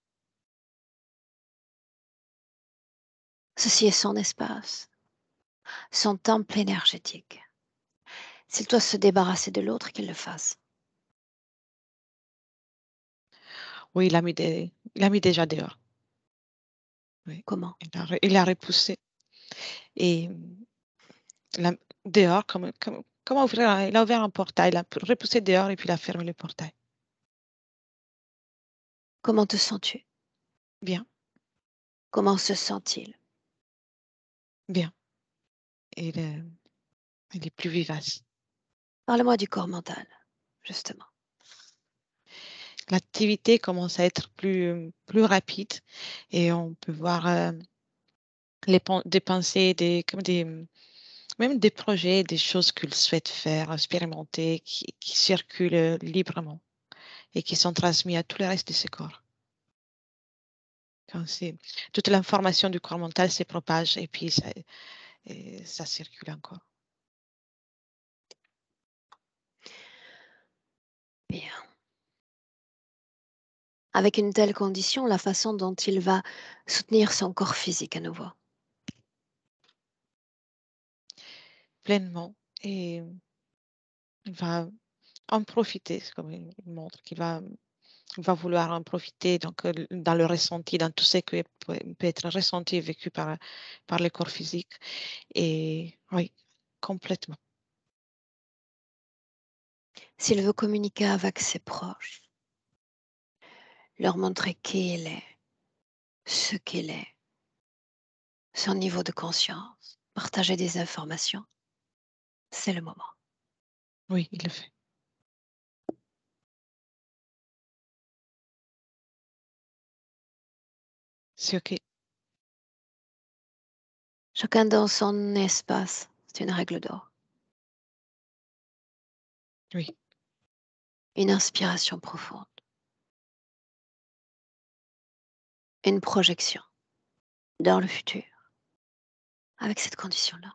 Ceci est son espace, son temple énergétique. S'il doit se débarrasser de l'autre, qu'il le fasse. oui, il a mis déjà dehors. Oui, Comment? il a repoussé et la- dehors, comment ouvrir, il a ouvert un portail, il a repoussé dehors et puis il a fermé le portail. Comment te sens-tu? Bien, Comment se sent-il? bien. Et Il est plus vivace. Parle-moi du corps mental, justement. L'activité commence à être plus rapide et on peut voir des pensées, même des projets, des choses qu'il souhaite faire, expérimenter, qui circulent librement et qui sont transmis à tout le reste de ses corps. Toute l'information du corps mental se propage et puis ça circule encore. Bien. Avec une telle condition, la façon dont il va soutenir son corps physique à nouveau. Pleinement et il va en profiter, comme il montre qu'il va vouloir en profiter donc, dans le ressenti, dans tout ce qui peut être ressenti et vécu par le corps physique. Et oui, complètement. S'il veut communiquer avec ses proches, leur montrer qui il est, ce qu'il est, son niveau de conscience, partager des informations, c'est le moment. Oui, il le fait. C'est OK. Chacun dans son espace, c'est une règle d'or. Oui. Une inspiration profonde. Une projection dans le futur, avec cette condition-là.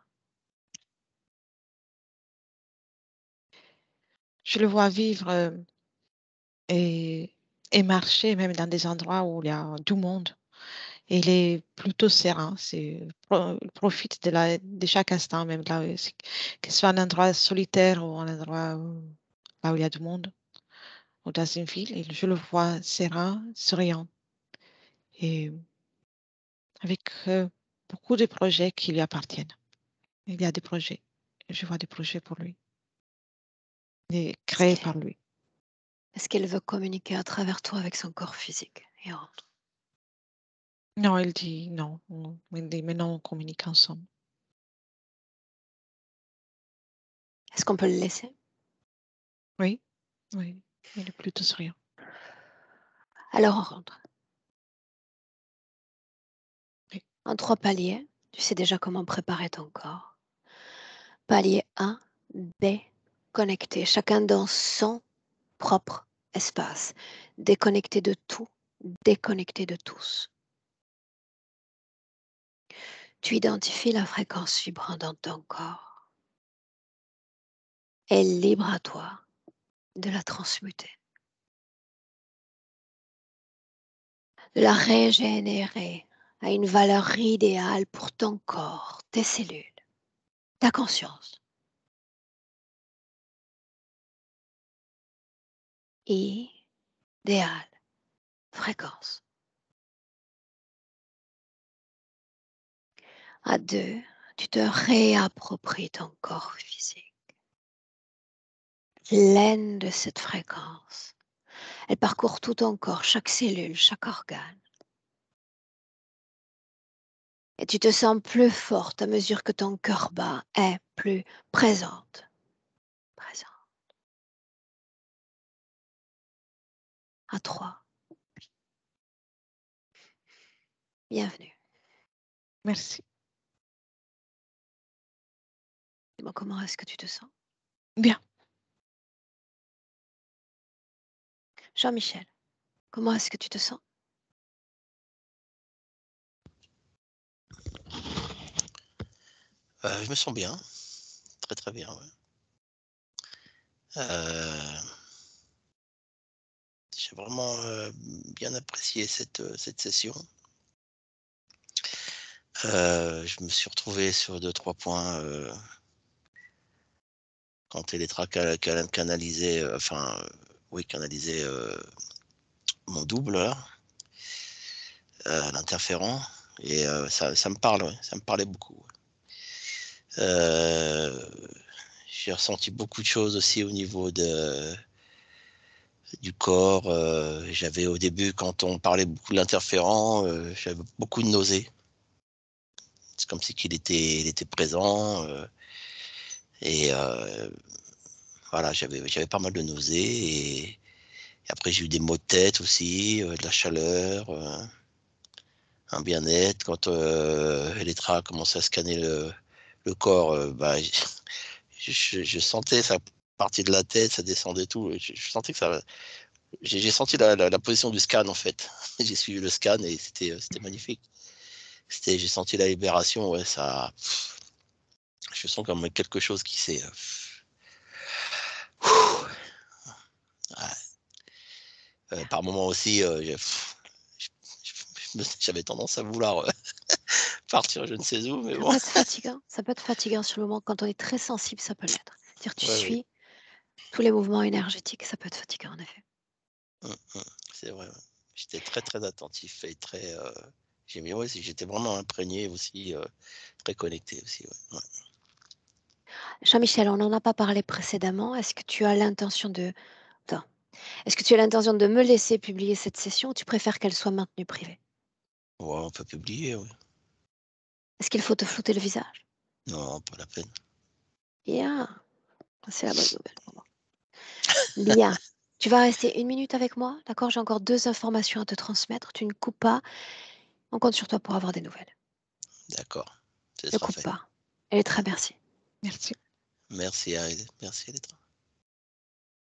Je le vois vivre et, et marcher même dans des endroits où il y a du monde. Et il est plutôt serein. Il profite de chaque instant, même là, que ce soit un endroit solitaire ou un endroit là où il y a du monde, ou dans une ville. Et je le vois serein, souriant. Et avec beaucoup de projets qui lui appartiennent. Il y a des projets. Je vois des projets pour lui, et Est-ce créés qu'il par lui. est-ce qu'il veut communiquer à travers toi avec son corps physique et autres? Non, il dit non. Il dit maintenant on communique ensemble. Est-ce qu'on peut le laisser? Oui, oui. Il est plutôt souriant. Alors on rentre. Oui. En 3 paliers, tu sais déjà comment préparer ton corps. Palier 1, déconnecter, chacun dans son propre espace. Déconnecter de tout, déconnecter de tous. Tu identifies la fréquence vibrant dans ton corps et libre à toi de la transmuter, de la régénérer à une valeur idéale pour ton corps, tes cellules, ta conscience. Idéal, fréquence. À 2, tu te réappropries ton corps physique. L'aine de cette fréquence, elle parcourt tout ton corps, chaque cellule, chaque organe. Et tu te sens plus forte à mesure que ton cœur bat est plus présente. Présent. À 3. Bienvenue. Merci. Dis-moi, comment est-ce que tu te sens? Bien. Jean-Michel, comment est-ce que tu te sens? Je me sens bien, très très bien. Ouais. J'ai vraiment bien apprécié cette session. Je me suis retrouvé sur 2-3 points quand Télétra canalisait, oui, canalisait mon double là, l'interférent, et ça me parle, ouais, ça me parlait beaucoup. J'ai ressenti beaucoup de choses aussi au niveau du corps. J'avais au début, quand on parlait beaucoup de l'interférent, j'avais beaucoup de nausées. C'est comme si il était présent. Et voilà, j'avais pas mal de nausées. Et après, j'ai eu des maux de tête aussi, de la chaleur, un bien-être. Quand Elettra a commencé à scanner le corps, je sentais ça partir de la tête, ça descendait tout. Je sentais que ça. J'ai senti la position du scan en fait. J'ai suivi le scan et c'était magnifique. J'ai senti la libération, ouais, ça. Je sens comme quelque chose qui s'est. Par moments aussi, j'avais tendance à vouloir partir je ne sais où, mais Ça bon. peut être fatigant. Ça peut être fatigant sur le moment. Quand on est très sensible, ça peut l'être. C'est-à-dire tu Ouais, oui. suis tous les mouvements énergétiques, ça peut être fatigant en effet. C'est vrai. Ouais. J'étais très très attentif et très. J'étais vraiment imprégné aussi, très connecté aussi. Ouais. Ouais. Jean-Michel, on n'en a pas parlé précédemment. Est-ce que tu as l'intention de... Attends. Est-ce que tu as l'intention de me laisser publier cette session ou tu préfères qu'elle soit maintenue privée? Ouais, on peut publier, oui. Est-ce qu'il faut te flouter le visage? Non, pas la peine. Bien. C'est la bonne nouvelle pour moi. Bien. Tu vas rester 1 minute avec moi, d'accord? J'ai encore 2 informations à te transmettre. Tu ne coupes pas. On compte sur toi pour avoir des nouvelles. D'accord, ce Ne sera coupe fait. pas. Elle est très merci. Merci. Merci, Aïd. Merci, Elettra.